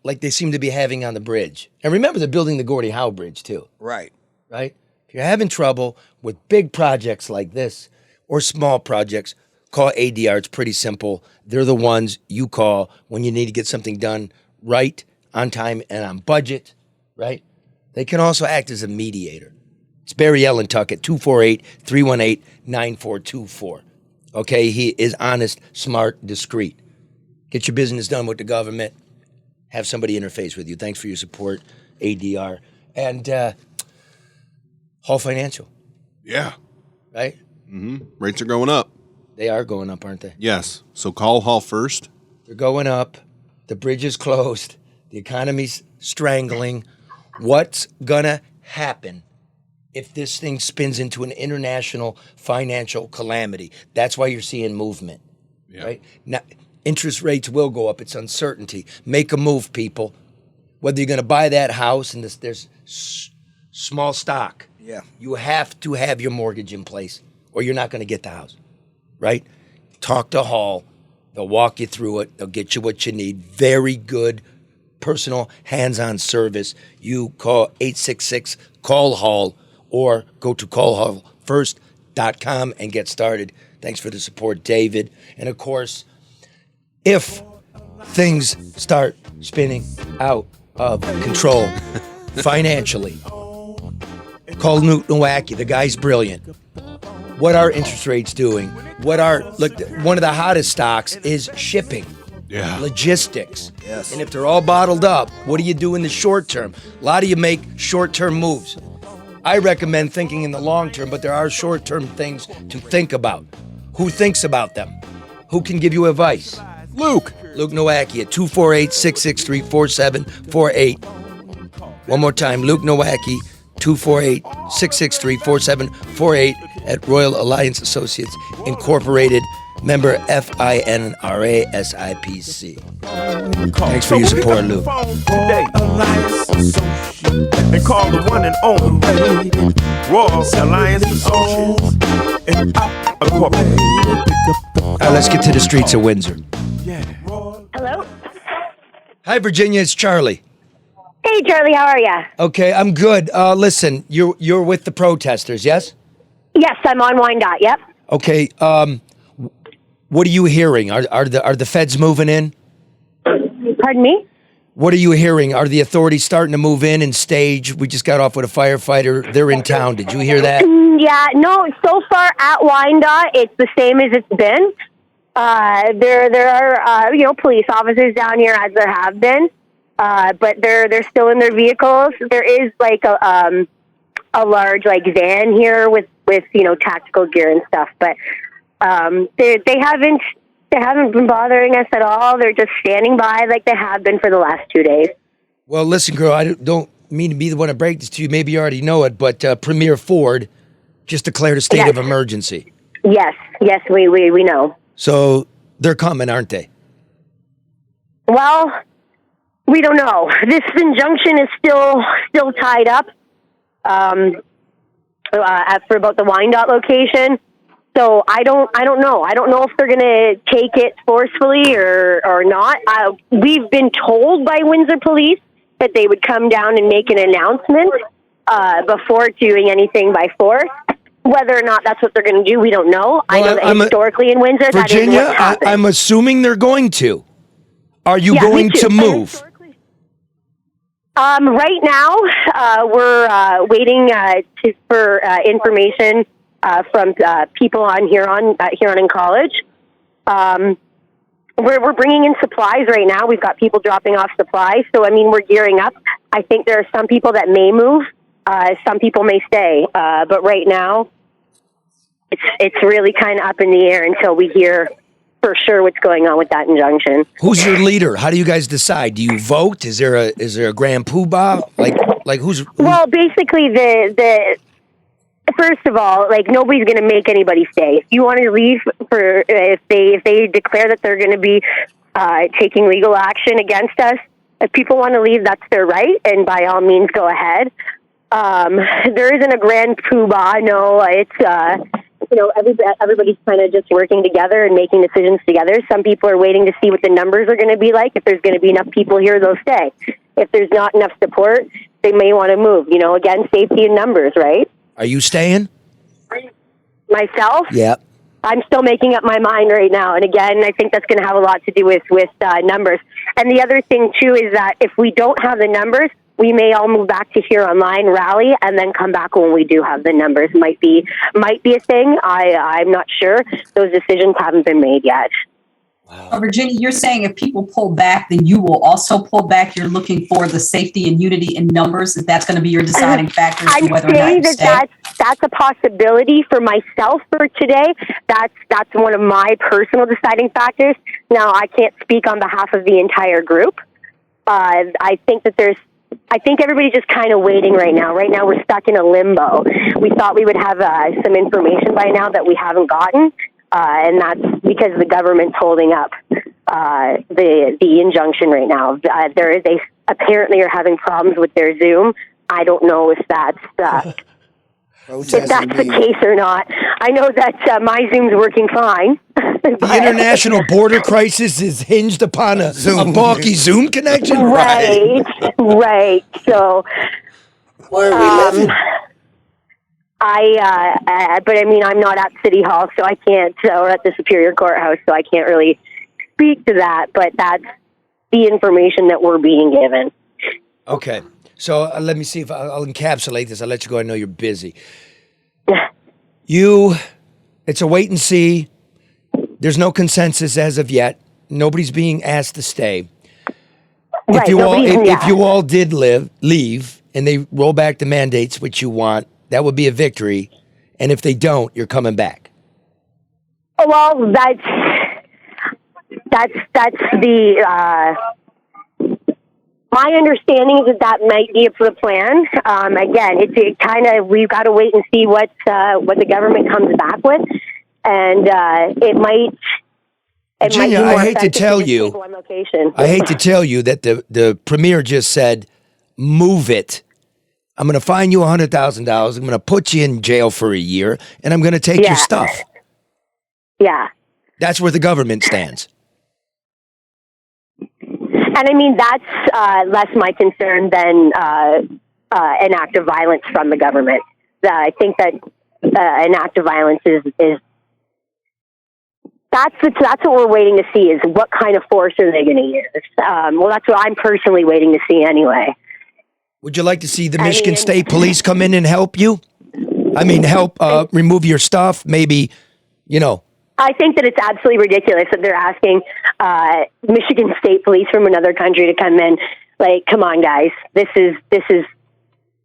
Speaker 1: they seem to be having on the bridge, and remember they're building the Gordie Howe Bridge too,
Speaker 12: Right.
Speaker 1: right? If you're having trouble with big projects like this or small projects, call ADR. It's pretty simple. They're the ones you call when you need to get something done right, on time, and on budget, right? They can also act as a mediator. It's Barry Ellentuck at 248-318-9424. Okay, he is honest, smart, discreet. Get your business done with the government. Have somebody interface with you. Thanks for your support, ADR. And Hall Financial.
Speaker 10: Yeah.
Speaker 1: Right?
Speaker 10: Mm-hmm. Rates are going up.
Speaker 1: They are going up, aren't they?
Speaker 10: Yes. So call Hall first.
Speaker 1: They're going up. The bridge is closed. The economy's strangling. What's going to happen if this thing spins into an international financial calamity? That's why you're seeing movement, right? Now, interest rates will go up. It's uncertainty. Make a move, people. Whether you're going to buy that house and there's small stock, you have to have your mortgage in place or you're not going to get the house, right? Talk to Hall. They'll walk you through it. They'll get you what you need. Very good personal hands-on service. You call 866-CALL-HALL or go to callhallfirst.com and get started. Thanks for the support, David. And of course, if things start spinning out of control financially, call Newt Nowacki. The guy's brilliant. What are interest rates doing? One of the hottest stocks is shipping.
Speaker 10: Yeah.
Speaker 1: Logistics. Yes. And if they're all bottled up, what do you do in the short term? A lot of you make short-term moves. I recommend thinking in the long term, but there are short-term things to think about. Who thinks about them? Who can give you advice? Luke Nowacki at 248-663-4748. One more time, Luke Nowacki, 248-663-4748 at Royal Alliance Associates Incorporated, member FINRA SIPC. Thanks for your support, Luke.
Speaker 15: And call the one and only Royal Alliance Associates Incorporated.
Speaker 1: All right, let's get to the streets of Windsor.
Speaker 3: Hello?
Speaker 1: Hi, Virginia. It's Charlie.
Speaker 3: Hey, Charlie, how are you?
Speaker 1: Okay, I'm good. Listen, you're with the protesters, yes?
Speaker 3: Yes, I'm on Wyandotte, yep.
Speaker 1: Okay, what are you hearing? Are the feds moving in?
Speaker 3: Pardon me?
Speaker 1: What are you hearing? Are the authorities starting to move in and stage? We just got off with a firefighter. They're in town. Did you hear that?
Speaker 3: Yeah, no, so far at Wyandotte, it's the same as it's been. There are police officers down here as there have been, but they're still in their vehicles. There is like a large van here with tactical gear and stuff, but they haven't been bothering us at all. They're just standing by like they have been for the last 2 days.
Speaker 1: Well, listen, girl, I don't mean to be the one to break this to you. Maybe you already know it, but Premier Ford just declared a state of emergency.
Speaker 3: Yes, we know.
Speaker 1: So they're coming, aren't they?
Speaker 3: Well, we don't know. This injunction is still tied up for about the Wyandotte location. So I don't know. I don't know if they're going to take it forcefully or not. We've been told by Windsor Police that they would come down and make an announcement before doing anything by force. Whether or not that's what they're going to do, we don't know. Well, I know that historically in Windsor,
Speaker 1: Virginia,
Speaker 3: that is what's happened.
Speaker 1: I'm assuming they're going to. Are you going to move?
Speaker 3: Right now, we're waiting for information from people on Huron in College. We're bringing in supplies right now. We've got people dropping off supplies. So, we're gearing up. I think there are some people that may move. Some people may stay. But right now, it's really kind of up in the air until we hear for sure what's going on with that injunction.
Speaker 1: Who's your leader? How do you guys decide? Do you vote? Is there a grand poobah? Like who's?
Speaker 3: Well, basically the first of all, nobody's going to make anybody stay. If you want to leave if they declare that they're going to be taking legal action against us, if people want to leave, that's their right, and by all means, go ahead. There isn't a grand poobah. No, it's everybody's kind of just working together and making decisions together. Some people are waiting to see what the numbers are going to be like. If there's going to be enough people here, they'll stay. If there's not enough support, they may want to move. Again, safety in numbers, right?
Speaker 1: Are you staying?
Speaker 3: Myself?
Speaker 1: Yeah.
Speaker 3: I'm still making up my mind right now. And again, I think that's going to have a lot to do with numbers. And the other thing, too, is that if we don't have the numbers, we may all move back to here online, rally, and then come back when we do have the numbers. Might be a thing. I'm not sure. Those decisions haven't been made yet.
Speaker 9: Virginia, you're saying if people pull back, then you will also pull back. You're looking for the safety and unity in numbers. That's going to be your deciding factor as to whether or not you stay.
Speaker 3: That's a possibility for myself for today. That's one of my personal deciding factors. Now, I can't speak on behalf of the entire group. I think everybody's just kind of waiting right now. Right now, we're stuck in a limbo. We thought we would have some information by now that we haven't gotten. And that's because the government's holding up the injunction right now. Apparently are having problems with their Zoom. I don't know if that's the case or not. I know that my Zoom's working fine.
Speaker 1: The international border crisis is hinged upon a bulky Zoom connection?
Speaker 3: Right. So,
Speaker 12: where are we living?
Speaker 3: But I mean, I'm not at City Hall, so I can't, or at the Superior Courthouse, so I can't really speak to that, but that's the information that we're being given.
Speaker 1: Okay. So let me see if I'll encapsulate this. I'll let you go. I know you're busy. It's a wait and see. There's no consensus as of yet. Nobody's being asked to stay.
Speaker 3: Right,
Speaker 1: if you all did leave, and they roll back the mandates, which you want, that would be a victory. And if they don't, you're coming back.
Speaker 3: Well, that's the my understanding is that might be the plan. Again, it kind of, we've got to wait and see what the government comes back with, and it might.
Speaker 1: Virginia, I hate to tell you that the premier just said, "Move it. I'm going to fine you $100,000. I'm going to put you in jail for a year, and I'm going to take your stuff."
Speaker 3: Yeah.
Speaker 1: That's where the government stands.
Speaker 3: And I mean, that's less my concern than an act of violence from the government. I think that an act of violence is that's what we're waiting to see, is what kind of force are they going to use. Well, that's what I'm personally waiting to see anyway.
Speaker 1: Would you like to see the Michigan State Police come in and help you? I mean, help remove your stuff, maybe,
Speaker 3: I think that it's absolutely ridiculous that they're asking Michigan State Police from another country to come in. Like, come on, guys. This is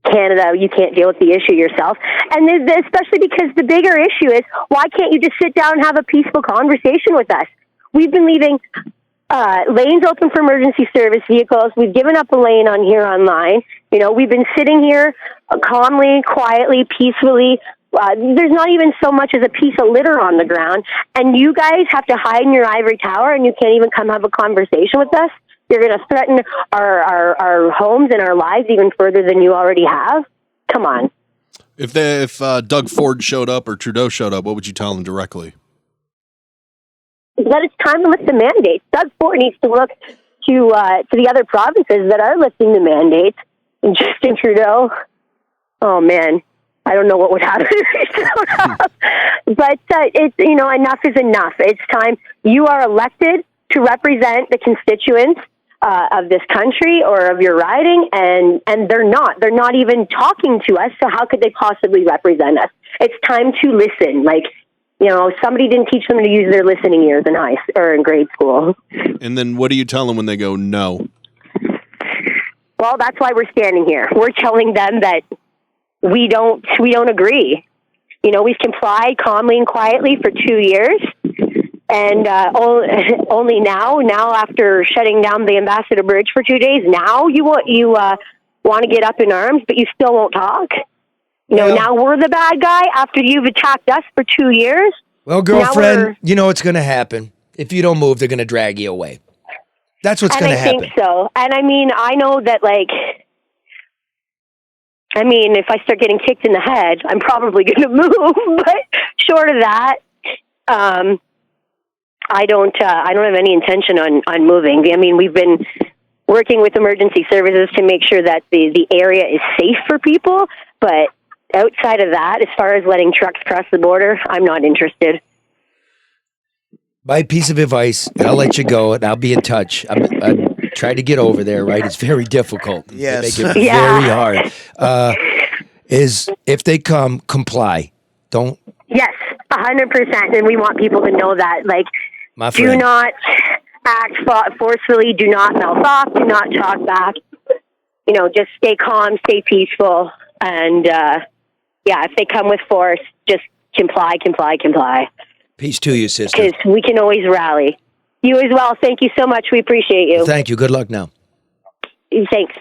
Speaker 3: Canada. You can't deal with the issue yourself. And especially because the bigger issue is, why can't you just sit down and have a peaceful conversation with us? We've been leaving lanes open for emergency service vehicles. We've given up a lane on here online. We've been sitting here calmly, quietly, peacefully. There's not even so much as a piece of litter on the ground, and you guys have to hide in your ivory tower, and you can't even come have a conversation with us. You're going to threaten our homes and our lives even further than you already have. Come on.
Speaker 10: If Doug Ford showed up or Trudeau showed up, what would you tell them directly?
Speaker 3: That it's time to lift the mandates. Doug Ford needs to look to the other provinces that are lifting the mandates. And Justin Trudeau, oh man, I don't know what would happen if he showed up. But it's enough is enough. It's time. You are elected to represent the constituents of this country or of your riding, and they're not. They're not even talking to us. So how could they possibly represent us? It's time to listen. Somebody didn't teach them to use their listening ears in grade school.
Speaker 10: And then what do you tell them when they go no?
Speaker 3: Well, that's why we're standing here. We're telling them that we don't agree. We've complied calmly and quietly for 2 years, and only now after shutting down the Ambassador Bridge for 2 days, now you want to get up in arms, but you still won't talk. Now we're the bad guy after you've attacked us for 2 years.
Speaker 1: Well, girlfriend, you know what's going to happen. If you don't move, they're going to drag you away. That's what's going to happen.
Speaker 3: I think so. And I mean, I know that, if I start getting kicked in the head, I'm probably going to move. But short of that, I don't have any intention on moving. I mean, we've been working with emergency services to make sure that the area is safe for people, but outside of that, as far as letting trucks cross the border, I'm not interested.
Speaker 1: My piece of advice, and I'll let you go, and I'll be in touch. I'm trying to get over there, right? It's very difficult.
Speaker 12: Yes.
Speaker 1: They make it
Speaker 3: Yeah.
Speaker 1: very hard. Is if they come, comply. Don't.
Speaker 3: Yes, 100%. And we want people to know that. Like,
Speaker 1: My
Speaker 3: do
Speaker 1: friend.
Speaker 3: not act forcefully. Do not mouth off. Do not talk back. You know, just stay calm, stay peaceful. And, if they come with force, just comply.
Speaker 1: Peace to you, sister.
Speaker 3: Because we can always rally. You as well. Thank you so much. We appreciate you.
Speaker 1: Thank you. Good luck now.
Speaker 3: Thanks.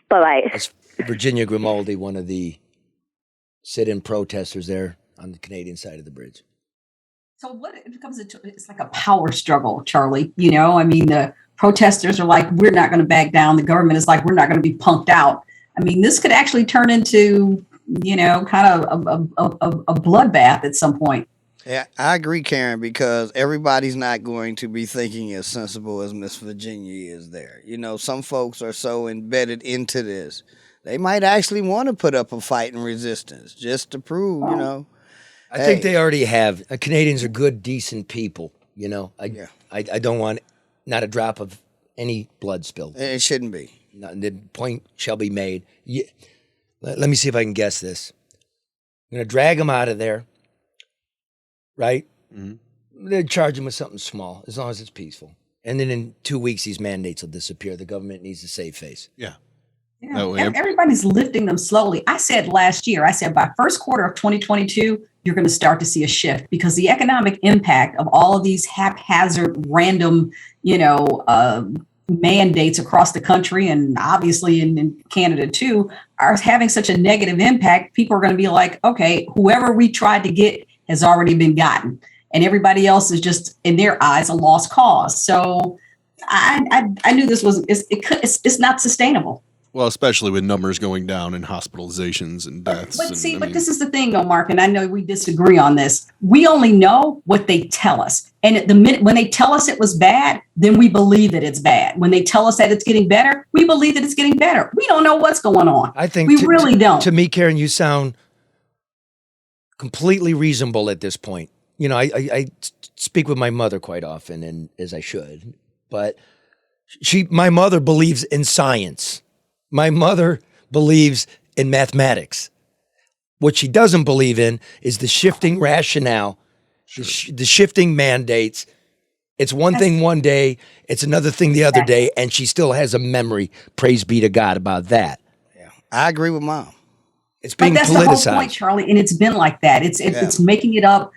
Speaker 3: Bye-bye.
Speaker 1: That's Virginia Grimaldi, one of the sit-in protesters there on the Canadian side of the bridge.
Speaker 9: So what it becomes, it's like a power struggle, Charlie. You know, I mean, the protesters are like, we're not going to back down. The government is like, we're not going to be punked out. I mean, this could actually turn into, you know, kind of a bloodbath at some point.
Speaker 12: Yeah, I agree, Karen, because everybody's not going to be thinking as sensible as Miss Virginia is there. You know, some folks are so embedded into this. They might actually want to put up a fight and resistance just to prove, you know.
Speaker 1: I think they already have. Canadians are good, decent people, you know. I don't want not a drop of any blood spilled.
Speaker 12: It shouldn't be.
Speaker 1: The point shall be made. Let me see if I can guess this. I'm going to drag them out of there. Right? Mm-hmm. They'd charge him with something small, as long as it's peaceful. And then in 2 weeks, these mandates will disappear. The government needs to save face.
Speaker 10: Yeah.
Speaker 9: Everybody's lifting them slowly. I said last year, by first quarter of 2022, you're going to start to see a shift because the economic impact of all of these haphazard, random, mandates across the country and obviously in Canada too are having such a negative impact. People are going to be like, okay, whoever we tried to get has already been gotten, and everybody else is just, in their eyes, a lost cause. So I knew this was it's not sustainable.
Speaker 10: Well, especially with numbers going down and hospitalizations and deaths.
Speaker 9: But this is the thing, though, Mark, and I know we disagree on this. We only know what they tell us, and at the minute when they tell us it was bad, then we believe that it's bad. When they tell us that it's getting better, we believe that it's getting better. We don't know what's going on.
Speaker 1: I think
Speaker 9: we really don't.
Speaker 1: To me, Karen, you sound completely reasonable at this point. You know, I speak with my mother quite often, and as I should, but my mother believes in science. My mother believes in mathematics. What she doesn't believe in is the shifting rationale, the shifting mandates. It's one thing one day, it's another thing the other day, and she still has a memory, praise be to God, about that.
Speaker 12: Yeah, I agree with Mom.
Speaker 1: It's being
Speaker 9: that's
Speaker 1: politicized.
Speaker 9: The whole point, Charlie, and it's been like that. It's making it up,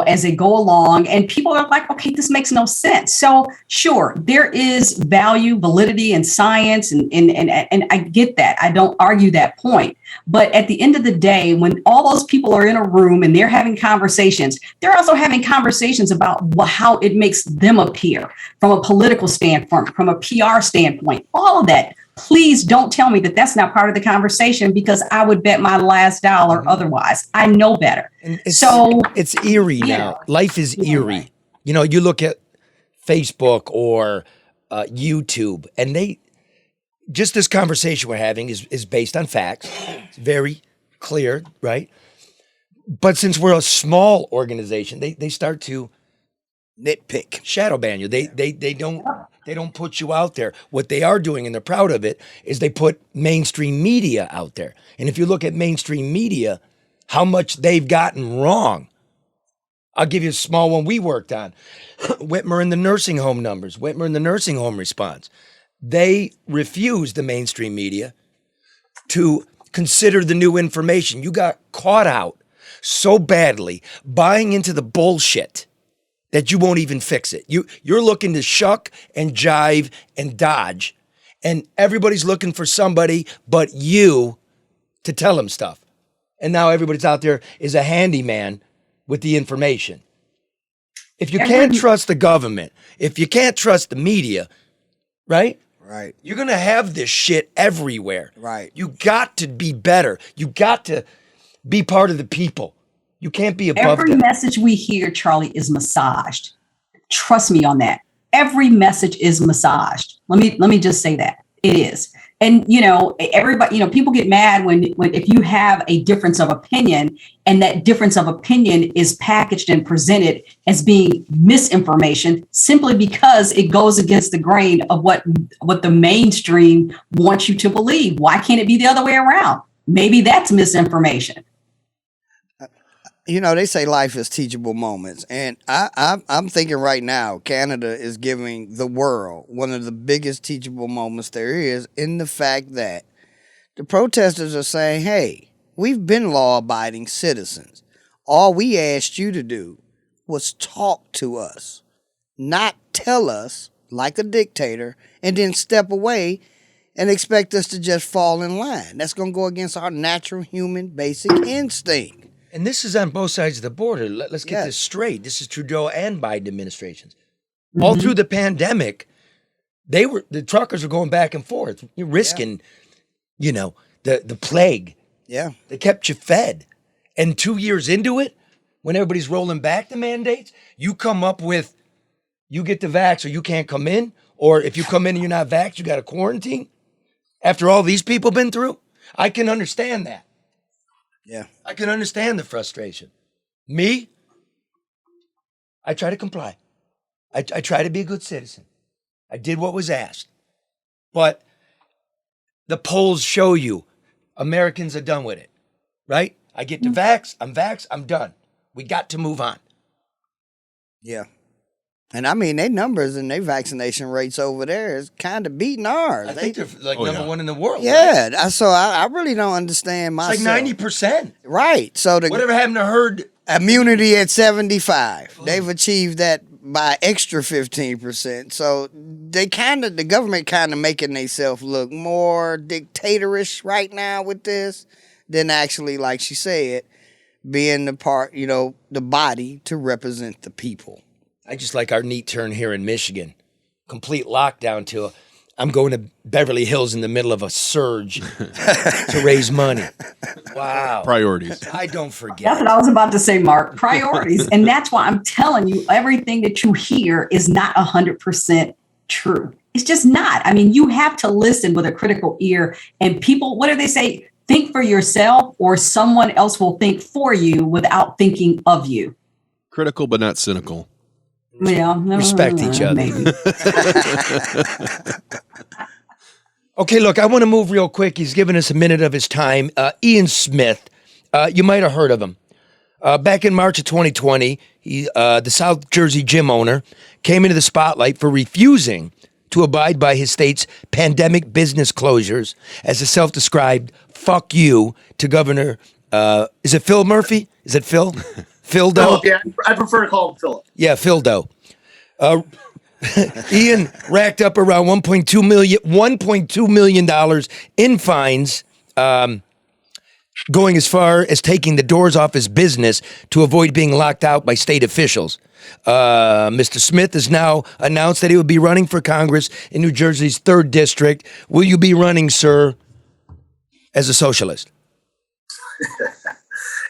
Speaker 9: as they go along, and people are like, okay, this makes no sense. So sure, there is validity in science, and I get that. I don't argue that point. But at the end of the day, when all those people are in a room and they're having conversations, they're also having conversations about how it makes them appear from a political standpoint, from a PR standpoint, all of that. Please don't tell me that that's not part of the conversation, because I would bet my last dollar otherwise. I know better.
Speaker 1: And it's eerie now. Life is eerie. You know, you look at Facebook or YouTube, and just this conversation we're having is based on facts. It's very clear, right? But since we're a small organization, they start to nitpick, shadow ban you. They don't put you out there. What they are doing, and they're proud of it, is they put mainstream media out there. And if you look at mainstream media, how much they've gotten wrong. I'll give you a small one we worked on. Whitmer and the nursing home numbers, Whitmer and the nursing home response. They refused, the mainstream media, to consider the new information. You got caught out so badly buying into the bullshit that you won't even fix it. You're looking to shuck and jive and dodge, and everybody's looking for somebody but you to tell them stuff. And now everybody's out there is a handyman with the information. If you can't trust the government, if you can't trust the media, right?
Speaker 12: Right.
Speaker 1: You're going to have this shit everywhere.
Speaker 12: Right.
Speaker 1: You got to be better. You got to be part of the people. You can't be above
Speaker 9: Every
Speaker 1: them.
Speaker 9: message we hear, Charlie, is massaged. Trust me on that. Every message is massaged. Let me just say that. It is. And, everybody, people get mad when if you have a difference of opinion and that difference of opinion is packaged and presented as being misinformation simply because it goes against the grain of what the mainstream wants you to believe. Why can't it be the other way around? Maybe that's misinformation.
Speaker 12: They say life is teachable moments. And I'm thinking right now, Canada is giving the world one of the biggest teachable moments there is, in the fact that the protesters are saying, hey, we've been law-abiding citizens. All we asked you to do was talk to us, not tell us like a dictator and then step away and expect us to just fall in line. That's going to go against our natural human basic instinct.
Speaker 1: And this is on both sides of the border. Let's get this straight. This is Trudeau and Biden administrations. Mm-hmm. All through the pandemic, the truckers were going back and forth. You're risking, the plague.
Speaker 12: Yeah.
Speaker 1: They kept you fed. And 2 years into it, when everybody's rolling back the mandates, you come up with, you get the vax or you can't come in. Or if you come in and you're not vaxxed, you got to quarantine. After all these people been through, I can understand that.
Speaker 12: Yeah.
Speaker 1: I can understand the frustration. Me, I try to comply. I try to be a good citizen. I did what was asked. But the polls show you Americans are done with it, right? I get to vax, I'm done. We got to move on.
Speaker 12: Yeah. And I mean, their numbers and their vaccination rates over there is kind of beating ours.
Speaker 1: I think they're like number one in the world.
Speaker 12: Yeah. Right? So I really don't understand myself.
Speaker 1: It's like 90%.
Speaker 12: Right. So
Speaker 1: whatever happened to herd
Speaker 12: immunity at 75? They've achieved that by extra 15%. So the government kind of making themselves look more dictatorish right now with this than actually, like she said, being the part, the body to represent the people.
Speaker 1: I just like our neat turn here in Michigan. Complete lockdown to I'm going to Beverly Hills in the middle of a surge to raise money. Wow.
Speaker 10: Priorities.
Speaker 1: I don't forget.
Speaker 9: That's what I was about to say, Mark. Priorities. And that's why I'm telling you, everything that you hear is not 100% true. It's just not. I mean, you have to listen with a critical ear. And people, what do they say? Think for yourself, or someone else will think for you without thinking of you.
Speaker 10: Critical, but not cynical.
Speaker 9: Yeah,
Speaker 1: respect each other. Okay, look, I want to move real quick. He's given us a minute of his time. Ian Smith, you might have heard of him. Back in March of 2020, the South Jersey gym owner came into the spotlight for refusing to abide by his state's pandemic business closures as a self-described fuck you to Governor, is it Phil Murphy? Is it Phil? Phil Doe?
Speaker 16: Yeah, I prefer to call him Philip.
Speaker 1: Yeah, Phil Doe. Ian racked up around $1.2 million in fines, going as far as taking the doors off his business to avoid being locked out by state officials. Mr. Smith has now announced that he will be running for Congress in New Jersey's 3rd District. Will you be running, sir, as a socialist?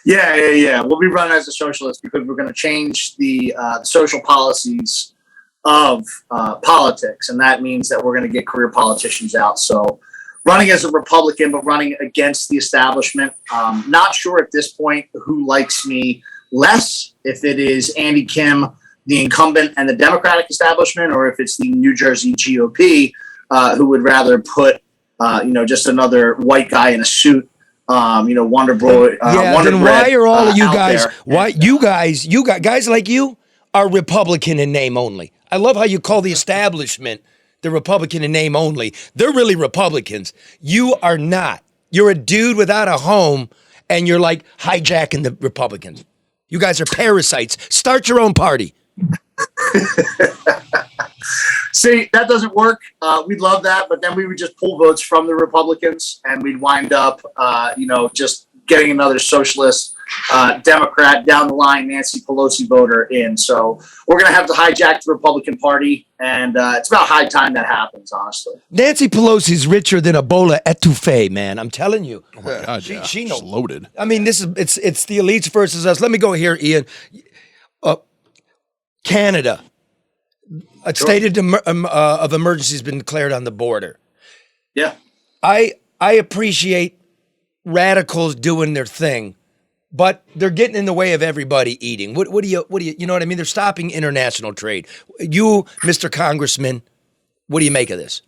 Speaker 16: Yeah. We'll be running as a socialist because we're going to change the social policies of politics, and that means that we're going to get career politicians out. So running as a Republican, but running against the establishment. Not sure at this point who likes me less, if it is Andy Kim, the incumbent, and the Democratic establishment, or if it's the New Jersey GOP, who would rather put, just another white guy in a suit, Wonder Boy.
Speaker 1: Then why are all of you guys, guys like you are Republican in name only? I love how you call the establishment the Republican in name only. They're really Republicans. You are not. You're a dude without a home, and you're like hijacking the Republicans. You guys are parasites. Start your own party.
Speaker 16: See, that doesn't work. We'd love that, but then we would just pull votes from the Republicans, and we'd wind up, just getting another socialist Democrat down the line, Nancy Pelosi voter in. So we're going to have to hijack the Republican Party, and it's about high time that happens, honestly.
Speaker 1: Nancy Pelosi's richer than a bowl of etouffee, man. I'm telling you.
Speaker 10: Oh my God,
Speaker 1: she knows.
Speaker 10: Loaded.
Speaker 1: I mean, it's the elites versus us. Let me go here, Ian. Canada. A state of emergency has been declared on the border.
Speaker 16: Yeah.
Speaker 1: I appreciate radicals doing their thing, but they're getting in the way of everybody eating. What do you know what I mean? They're stopping international trade. You, Mr. Congressman, what do you make of this?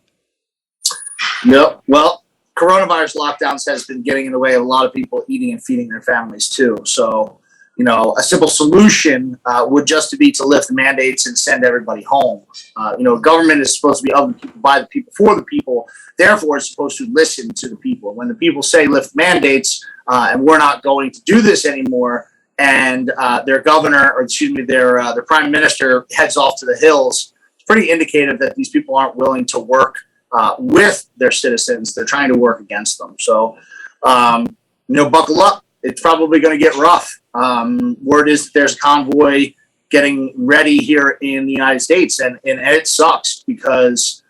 Speaker 16: No, well, coronavirus lockdowns has been getting in the way of a lot of people eating and feeding their families too. So, a simple solution would just be to lift the mandates and send everybody home. Government is supposed to be of the people, by the people, for the people. Therefore, it's supposed to listen to the people. When the people say lift mandates and we're not going to do this anymore, and their governor, or excuse me, their prime minister heads off to the hills, it's pretty indicative that these people aren't willing to work with their citizens. They're trying to work against them. So, buckle up. It's probably going to get rough. Word is that there's a convoy getting ready here in the United States, and it sucks because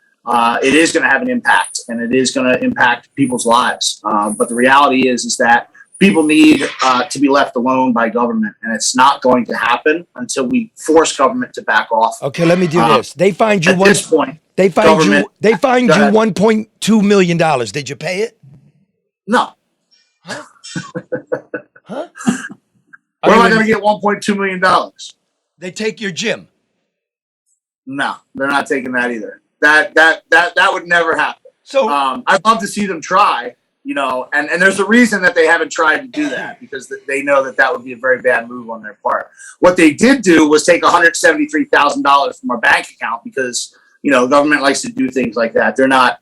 Speaker 16: it is going to have an impact, and it is going to impact people's lives. But the reality is that people need to be left alone by government, and it's not going to happen until we force government to back off.
Speaker 1: Okay, let me do this. They find you
Speaker 16: at this point.
Speaker 1: They find you
Speaker 16: Go ahead.
Speaker 1: $1.2 million. Did you pay it?
Speaker 16: No.
Speaker 1: Huh?
Speaker 16: Where am I going to get $1.2 million?
Speaker 1: They take your gym.
Speaker 16: No, they're not taking that either. That would never happen.
Speaker 1: So
Speaker 16: I'd love to see them try, and there's a reason that they haven't tried to do that, because they know that would be a very bad move on their part. What they did do was take $173,000 from our bank account, because government likes to do things like that. They're not.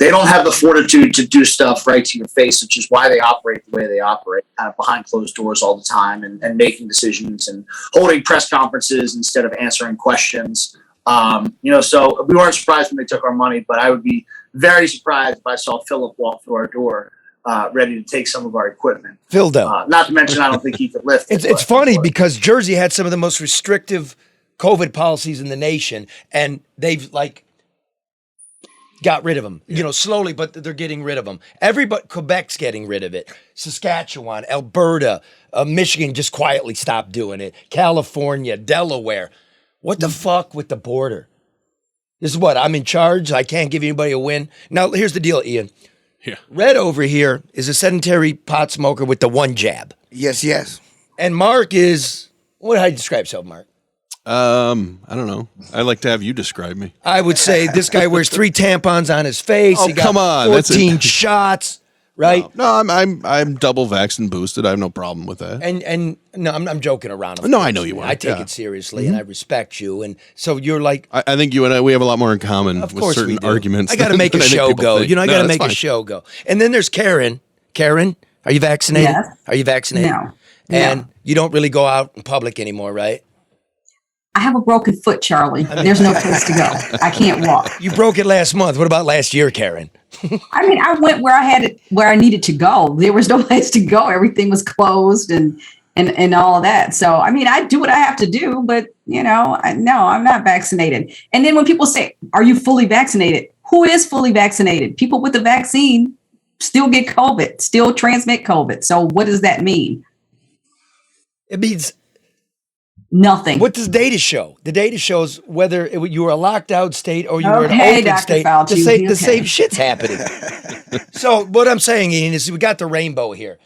Speaker 16: They don't have the fortitude to do stuff right to your face, which is why they operate the way they operate, kind of behind closed doors all the time, and making decisions and holding press conferences instead of answering questions. So we weren't surprised when they took our money, but I would be very surprised if I saw Philip walk through our door ready to take some of our equipment.
Speaker 1: Phildo.
Speaker 16: Not to mention, I don't think he could lift it.
Speaker 1: It's funny because Jersey had some of the most restrictive COVID policies in the nation, and they've got rid of them, slowly, but they're getting rid of them. Quebec's getting rid of it. Saskatchewan, Alberta, Michigan just quietly stopped doing it. California, Delaware. What the fuck with the border? This is what, I'm in charge. I can't give anybody a win. Now, here's the deal, Ian.
Speaker 10: Yeah.
Speaker 1: Red over here is a sedentary pot smoker with the one jab.
Speaker 12: Yes.
Speaker 1: And Mark is, how do you describe yourself, Mark?
Speaker 10: I don't know. I'd like to have you describe me.
Speaker 1: I would say this guy wears 3 tampons on his face.
Speaker 10: Oh,
Speaker 1: he got
Speaker 10: come on.
Speaker 1: 14 shots, right?
Speaker 10: No, I'm double vaxxed and boosted. I have no problem with that.
Speaker 1: And no, I'm joking around.
Speaker 10: No, I know you are.
Speaker 1: I take it seriously, and I respect you. And so you're like,
Speaker 10: I think you and we have a lot more in common with certain arguments.
Speaker 1: I got to make a show go.
Speaker 10: Think.
Speaker 1: I got to make a show go. And then there's Karen. Karen, are you vaccinated?
Speaker 9: Yes.
Speaker 1: Are you vaccinated?
Speaker 9: No.
Speaker 1: And you don't really go out in public anymore, right?
Speaker 9: I have a broken foot, Charlie. There's no place to go. I can't walk.
Speaker 1: You broke it last month. What about last year, Karen?
Speaker 9: I went where I needed to go. There was no place to go. Everything was closed and all of that. So, I do what I have to do, but no, I'm not vaccinated. And then when people say, are you fully vaccinated? Who is fully vaccinated? People with the vaccine still get COVID, still transmit COVID. So what does that mean?
Speaker 1: It means
Speaker 9: nothing.
Speaker 1: What does data show? The data shows whether you were a locked out state or you were an open
Speaker 9: Dr.
Speaker 1: state.
Speaker 9: Fauci,
Speaker 1: The same shit's happening. So what I'm saying, Ian, is we got the rainbow here.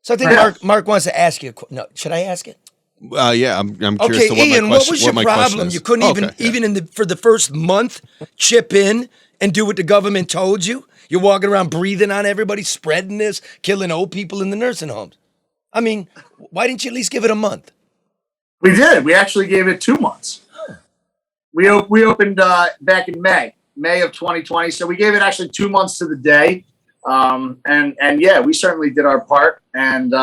Speaker 1: So I think Mark wants to ask you. No, should I ask it?
Speaker 10: Yeah, I'm curious.
Speaker 1: Okay,
Speaker 10: to what
Speaker 1: Ian,
Speaker 10: my question,
Speaker 1: what was your
Speaker 10: my
Speaker 1: problem? You couldn't even for the first month chip in and do what the government told you. You're walking around breathing on everybody, spreading this, killing old people in the nursing homes. Why didn't you at least give it a month?
Speaker 16: We did. We actually gave it 2 months. We opened back in May of 2020. So we gave it actually 2 months to the day. And yeah, we certainly did our part. And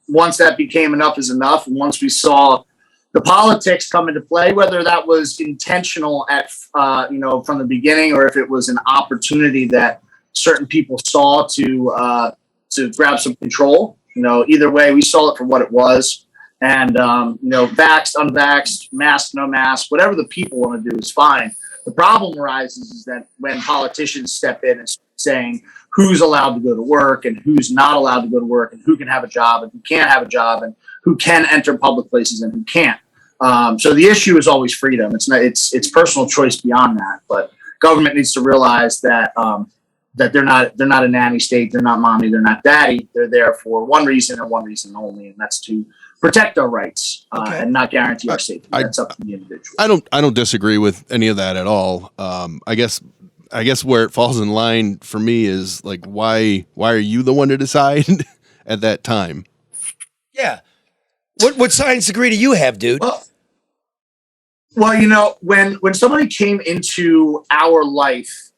Speaker 16: once that became enough is enough, and once we saw the politics come into play, whether that was intentional from the beginning, or if it was an opportunity that certain people saw to grab some control, either way, we saw it for what it was. And, vaxxed, unvaxxed, mask, no mask, whatever the people want to do is fine. The problem arises is that when politicians step in and start saying who's allowed to go to work and who's not allowed to go to work, and who can have a job and who can't have a job, and who can enter public places and who can't. So the issue is always freedom. It's personal choice beyond that. But government needs to realize that that they're not a nanny state, they're not mommy, they're not daddy. They're there for one reason and one reason only, and that's to protect our rights and not guarantee our safety. That's up to the individual.
Speaker 10: I don't disagree with any of that at all. I guess where it falls in line for me is like, why are you the one to decide at that time?
Speaker 1: Yeah. What science degree do you have, dude?
Speaker 16: Well, you know, when somebody came into our life,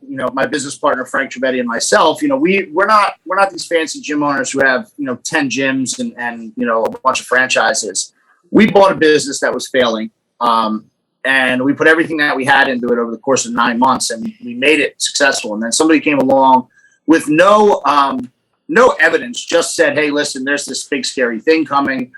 Speaker 16: you know, my business partner Frank Trivedi and myself, you know, we're not these fancy gym owners who have, you know, 10 gyms and you know, a bunch of franchises. We bought a business that was failing, and we put everything that we had into it over the course of 9 months, and we made it successful. And then somebody came along with no evidence, just said, "Hey, listen, there's this big scary thing coming.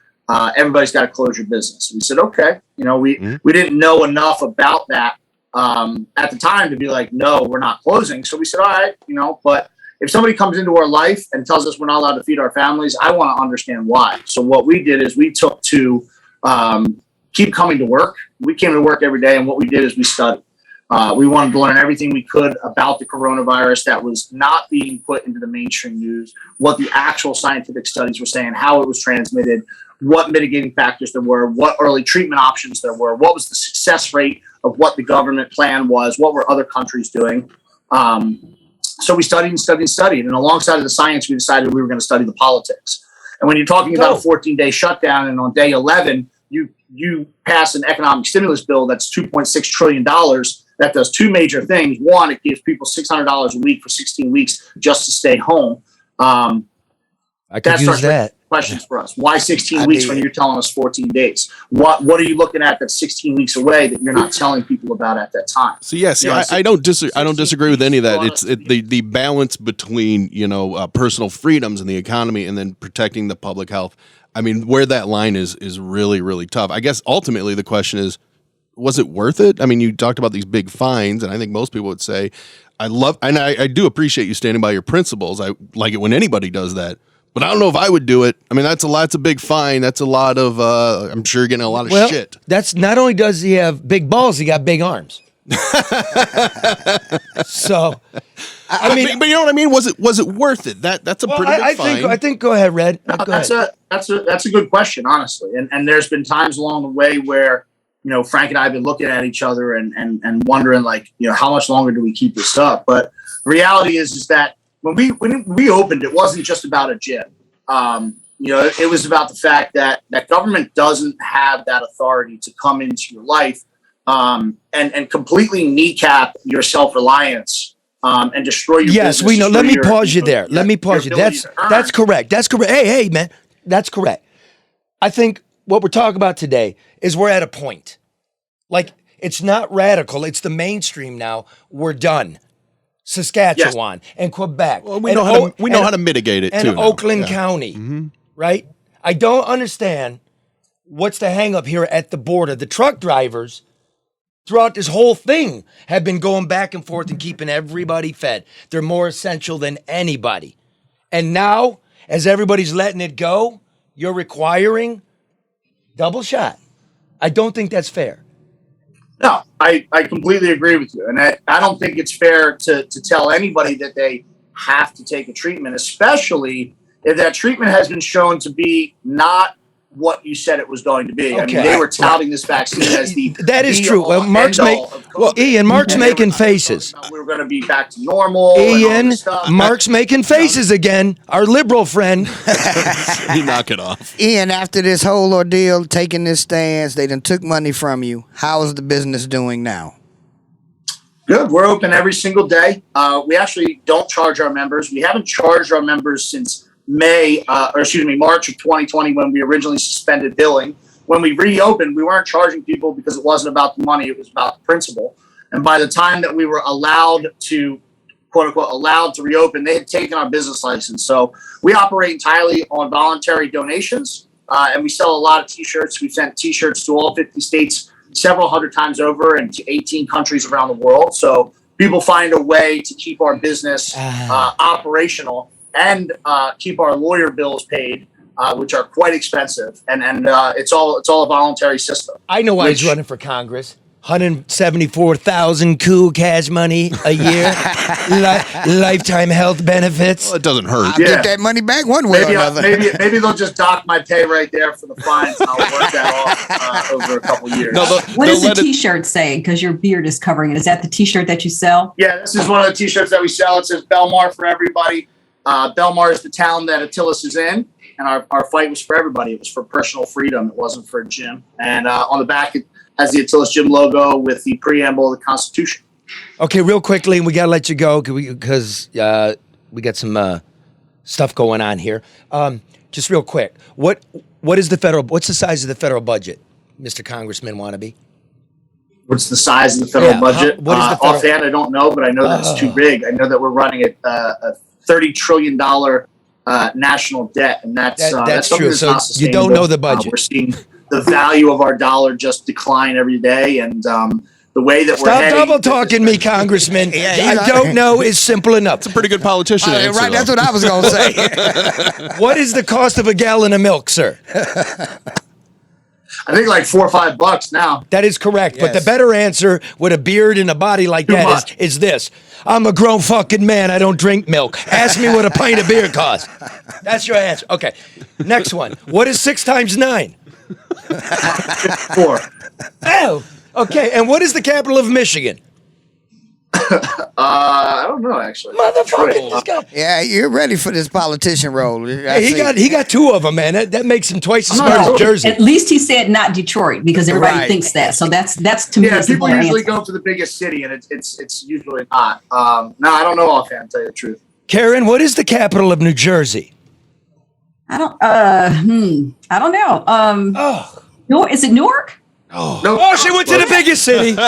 Speaker 16: Everybody's got to close your business." We said, "Okay." You know, we didn't know enough about that at the time to be like, "No, we're not closing." So we said, "All right, you know, but if somebody comes into our life and tells us we're not allowed to feed our families, I want to understand why." So what we did is we took to keep coming to work. We came to work every day, and what we did is we studied. We wanted to learn everything we could about the coronavirus that was not being put into the mainstream news, what the actual scientific studies were saying, how it was transmitted, what mitigating factors there were, what early treatment options there were, what was the success rate of what the government plan was, what were other countries doing. So we studied and studied and studied. And alongside of the science, we decided we were going to study the politics. And when you're talking about a 14-day shutdown, and on day 11, you pass an economic stimulus bill that's $2.6 trillion that does two major things. One, it gives people $600 a week for 16 weeks just to stay home.
Speaker 1: I could use that.
Speaker 16: Questions for us. Why 16 weeks when you're telling us 14 days? What are you looking at that's 16 weeks away that you're not telling people about at that time?
Speaker 10: So yes, I don't disagree with any of that. It's the balance between, you know, personal freedoms and the economy, and then protecting the public health. I mean, where that line is really, really tough. I guess ultimately the question is, was it worth it? I mean, you talked about these big fines, and I think most people would say, I do appreciate you standing by your principles. I like it when anybody does that. But I don't know if I would do it. I mean, that's a big fine. That's a lot of, I'm sure you're getting a lot of shit.
Speaker 1: That's not only does he have big balls, he got big arms. So, I mean,
Speaker 10: but you know what I mean? Was it worth it? That's a pretty big fine.
Speaker 1: I think, go ahead, Red.
Speaker 16: No, that's a good question, honestly. And there's been times along the way where, you know, Frank and I have been looking at each other and wondering, like, you know, how much longer do we keep this up? But the reality is that when we opened, it wasn't just about a gym. You know, it was about the fact that government doesn't have that authority to come into your life and completely kneecap your self-reliance and destroy your business.
Speaker 1: Yes, we know. Let me pause you there. Let me pause you. That's correct. That's correct. Hey, man, that's correct. I think what we're talking about today is we're at a point. Like, it's not radical. It's the mainstream now. We're done. Saskatchewan and Quebec.
Speaker 10: Well, we know how to mitigate it
Speaker 1: and
Speaker 10: too.
Speaker 1: And Oakland County, right? I don't understand what's the hang up here at the border. The truck drivers throughout this whole thing have been going back and forth and keeping everybody fed. They're more essential than anybody. And now, as everybody's letting it go, you're requiring double shot. I don't think that's fair.
Speaker 16: No, I completely agree with you. And I don't think it's fair to tell anybody that they have to take a treatment, especially if that treatment has been shown to be not what you said it was going to be. Okay. I mean, they were touting this vaccine as the
Speaker 1: that is true. Well, Ian, Mark's making faces.
Speaker 16: We were going to be back to normal.
Speaker 1: Ian, Mark's making faces again. Our liberal friend.
Speaker 10: You knock it off.
Speaker 12: Ian, after this whole ordeal, taking this stance, they done took money from you. How is the business doing now?
Speaker 16: Good. We're open every single day. We actually don't charge our members. We haven't charged our members since March of 2020, when we originally suspended billing. When we reopened, we weren't charging people because it wasn't about the money, it was about the principle. And by the time that we were allowed to, quote unquote, allowed to reopen, they had taken our business license. So we operate entirely on voluntary donations, and we sell a lot of t-shirts. We've sent t-shirts to all 50 states several hundred times over and to 18 countries around the world. So people find a way to keep our business operational and keep our lawyer bills paid, which are quite expensive, and it's all a voluntary system.
Speaker 1: I know why he's running for Congress. $174,000 cool cash money a year, lifetime health benefits.
Speaker 10: Well, it doesn't hurt.
Speaker 12: I'll get that money back one way or another.
Speaker 16: Maybe they'll just dock my pay right there for the fines, and I'll work that off over a couple years.
Speaker 9: What does the T-shirt say? Because your beard is covering it. Is that the T-shirt that you sell?
Speaker 16: Yeah, this is one of the T-shirts that we sell. It says Belmar for everybody. Belmar is the town that Attilas is in, and our fight was for everybody. It was for personal freedom. It wasn't for a gym. And on the back, it has the Attilas Gym logo with the preamble of the Constitution.
Speaker 1: Okay, real quickly, and we got to let you go because we got some stuff going on here. Just real quick, what's the size of the federal budget, Mr. Congressman wannabe?
Speaker 16: What's the size of the federal budget?
Speaker 1: What is the federal?
Speaker 16: Offhand, I don't know, but I know that's too big. I know that we're running a $30 trillion national debt, and that's
Speaker 1: true.
Speaker 16: That's
Speaker 1: So
Speaker 16: not
Speaker 1: you don't know the budget.
Speaker 16: We're seeing the value of our dollar just decline every day, and the way that we're
Speaker 1: Stop
Speaker 16: heading.
Speaker 1: double talking me, Congressman. I don't know is simple enough.
Speaker 10: It's a pretty good politician. Answer,
Speaker 12: right, that's
Speaker 10: though.
Speaker 12: what I was going to say.
Speaker 1: What is the cost of a gallon of milk, sir?
Speaker 16: I think like $4 or $5 now.
Speaker 1: That is correct. But the
Speaker 12: Yes.
Speaker 1: better answer with a beard and a body like
Speaker 16: Too
Speaker 1: that
Speaker 16: much.
Speaker 1: is this. I'm a grown fucking man. I don't drink milk. Ask me what a pint of beer costs. That's your answer. Okay. Next one. What is 6 times 9?
Speaker 16: 4.
Speaker 1: Oh. Okay. And what is the capital of Michigan?
Speaker 16: I don't know, actually.
Speaker 1: Motherfucker. This guy.
Speaker 12: Yeah, you're ready for this politician role.
Speaker 1: He got 2 of them, man. That makes him twice as smart as Jersey.
Speaker 9: At least he said not Detroit because everybody
Speaker 12: Right.
Speaker 9: thinks that. So that's to me.
Speaker 16: Yeah,
Speaker 9: that's the
Speaker 16: people
Speaker 9: better
Speaker 16: usually
Speaker 9: answer.
Speaker 16: go for the biggest city, and it's usually not. No, I don't know offhand, to tell you the truth.
Speaker 1: Karen, what is the capital of New Jersey?
Speaker 9: I don't know. Is it Newark?
Speaker 1: Oh, she went to the biggest city. No,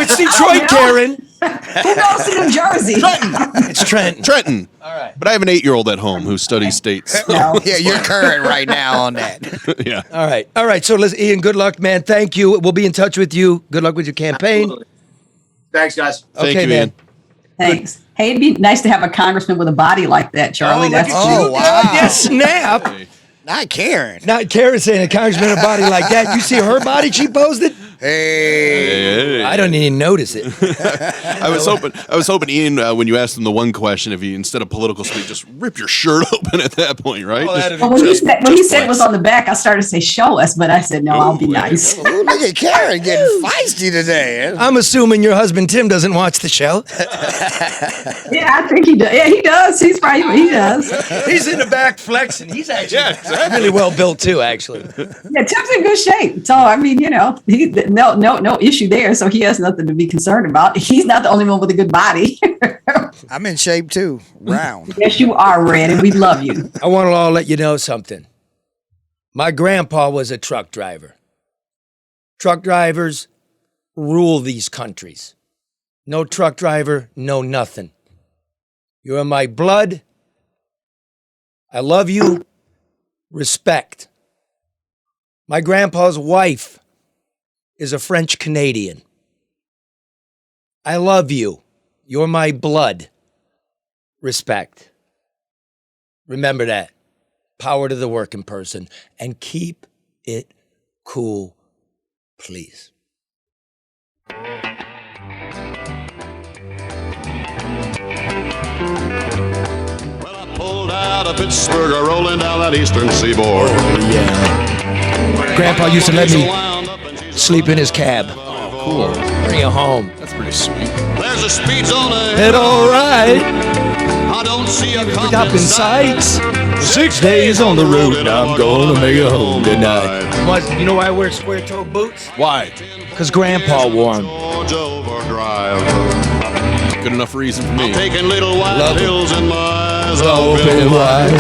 Speaker 1: it's Detroit, Karen.
Speaker 9: Who goes to New Jersey?
Speaker 1: It's Trenton.
Speaker 10: Trenton. All right. But I have an 8-year-old at home who studies states.
Speaker 9: No.
Speaker 12: Yeah, you're current right now on that.
Speaker 10: Yeah.
Speaker 1: All right. So, listen, Ian, good luck, man. Thank you. We'll be in touch with you. Good luck with your campaign.
Speaker 16: Absolutely. Thanks, guys.
Speaker 10: Thank
Speaker 1: Okay,
Speaker 10: you,
Speaker 1: man.
Speaker 10: Ian.
Speaker 9: Thanks. Hey, it'd be nice to have a congressman with a body like that, Charlie. That's
Speaker 12: Oh, wow.
Speaker 1: Yes, snap.
Speaker 12: Not Karen.
Speaker 1: Not Karen saying a congressman with a body like that. You see her body she posted?
Speaker 12: Hey.
Speaker 1: I don't even notice it.
Speaker 10: I was hoping, Ian, when you asked him the one question, if you instead of political speak, just rip your shirt open at that point, right?
Speaker 9: Well, when he said it was on the back, I started to say show us, but I said no, I'll be nice.
Speaker 12: Ooh, look at Karen getting feisty today.
Speaker 1: I'm assuming your husband Tim doesn't watch the show.
Speaker 9: Yeah, I think he does. Yeah, he does. He does.
Speaker 1: He's in the back flexing. He's actually really well built too, actually.
Speaker 9: Yeah, Tim's in good shape. So I mean, no issue there. So he has nothing to be concerned about. He's not the only one with a good body.
Speaker 12: I'm in shape too. Round.
Speaker 9: Yes, you are, Red, and we love you.
Speaker 1: I want to all let you know something. My grandpa was a truck driver. Truck drivers rule these countries. No truck driver, no nothing. You're in my blood. I love you. Respect. My grandpa's wife is a French Canadian. I love you. You're my blood. Respect. Remember that. Power to the working person. And keep it cool, please.
Speaker 17: Pulled out of Pittsburgh, rolling down that eastern seaboard.
Speaker 1: Oh, yeah. Grandpa used to let me sleep in his cab.
Speaker 10: Oh, cool.
Speaker 1: Bring you home.
Speaker 10: That's pretty sweet.
Speaker 17: There's a speed zone ahead.
Speaker 1: Head all right.
Speaker 17: I don't see a cop
Speaker 1: Up in sights. 6 days on the road. Now I'm gonna make it home tonight. You know why I wear square-toed boots?
Speaker 10: Why?
Speaker 1: Because Grandpa wore them.
Speaker 17: Georgia overdrive.
Speaker 10: Good enough reason for me.
Speaker 17: Taking little white
Speaker 1: Love
Speaker 17: hills in my eyes
Speaker 1: Open wide.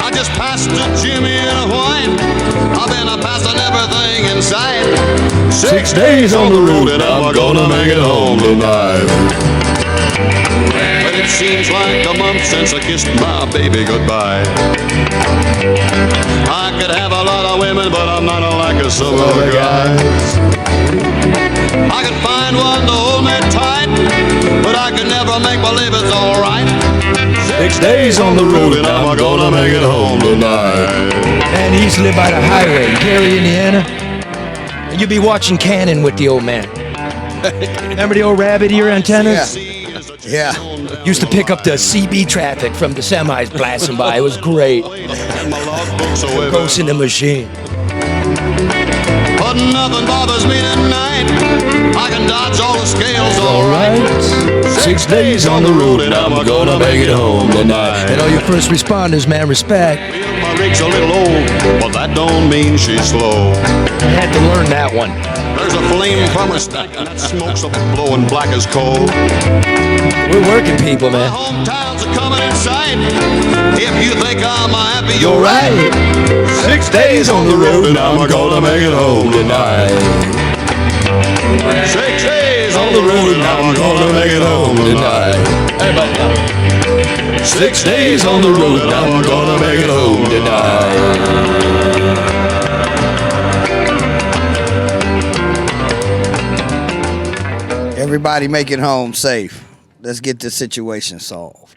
Speaker 17: I just passed a Jimmy in a white. I've been a passing everything in sight.
Speaker 1: 6 days on the road and I'm gonna make it home tonight.
Speaker 17: But it seems like a month since I kissed my baby goodbye. I could have a lot of women, but I'm not like some other guys. I could find one to hold me tight, but I could never make believe it's alright.
Speaker 1: 6 days on the road and I'm gonna make it home tonight. And he used to live by the highway in Cary, Indiana. You be watching Cannon with the old man. Remember the old rabbit ear antennas?
Speaker 12: Yeah.
Speaker 1: Used to pick up the CB traffic from the semis blasting by. It was great. Ghost in the machine.
Speaker 17: But nothing bothers me tonight. I can dodge all the scales,
Speaker 1: Alright. 6 days on the road and I'm gonna make it home tonight. And all your first responders, man, respect.
Speaker 17: My rig's a little old, but that don't mean she's slow.
Speaker 1: I had to learn that one.
Speaker 17: There's a flame from her stack and that smoke's a blowing black as coal.
Speaker 1: We're working people, man.
Speaker 17: Hometowns are coming in sight. If you think I'm happy,
Speaker 1: You're right.
Speaker 17: 6 days on the road and I'm gonna make it home tonight. 6 days on the road and I'm gonna make it home tonight.
Speaker 1: Everybody now.
Speaker 17: 6 days on the road and I'm gonna make it home tonight.
Speaker 12: Everybody make it home safe. Let's get this situation solved.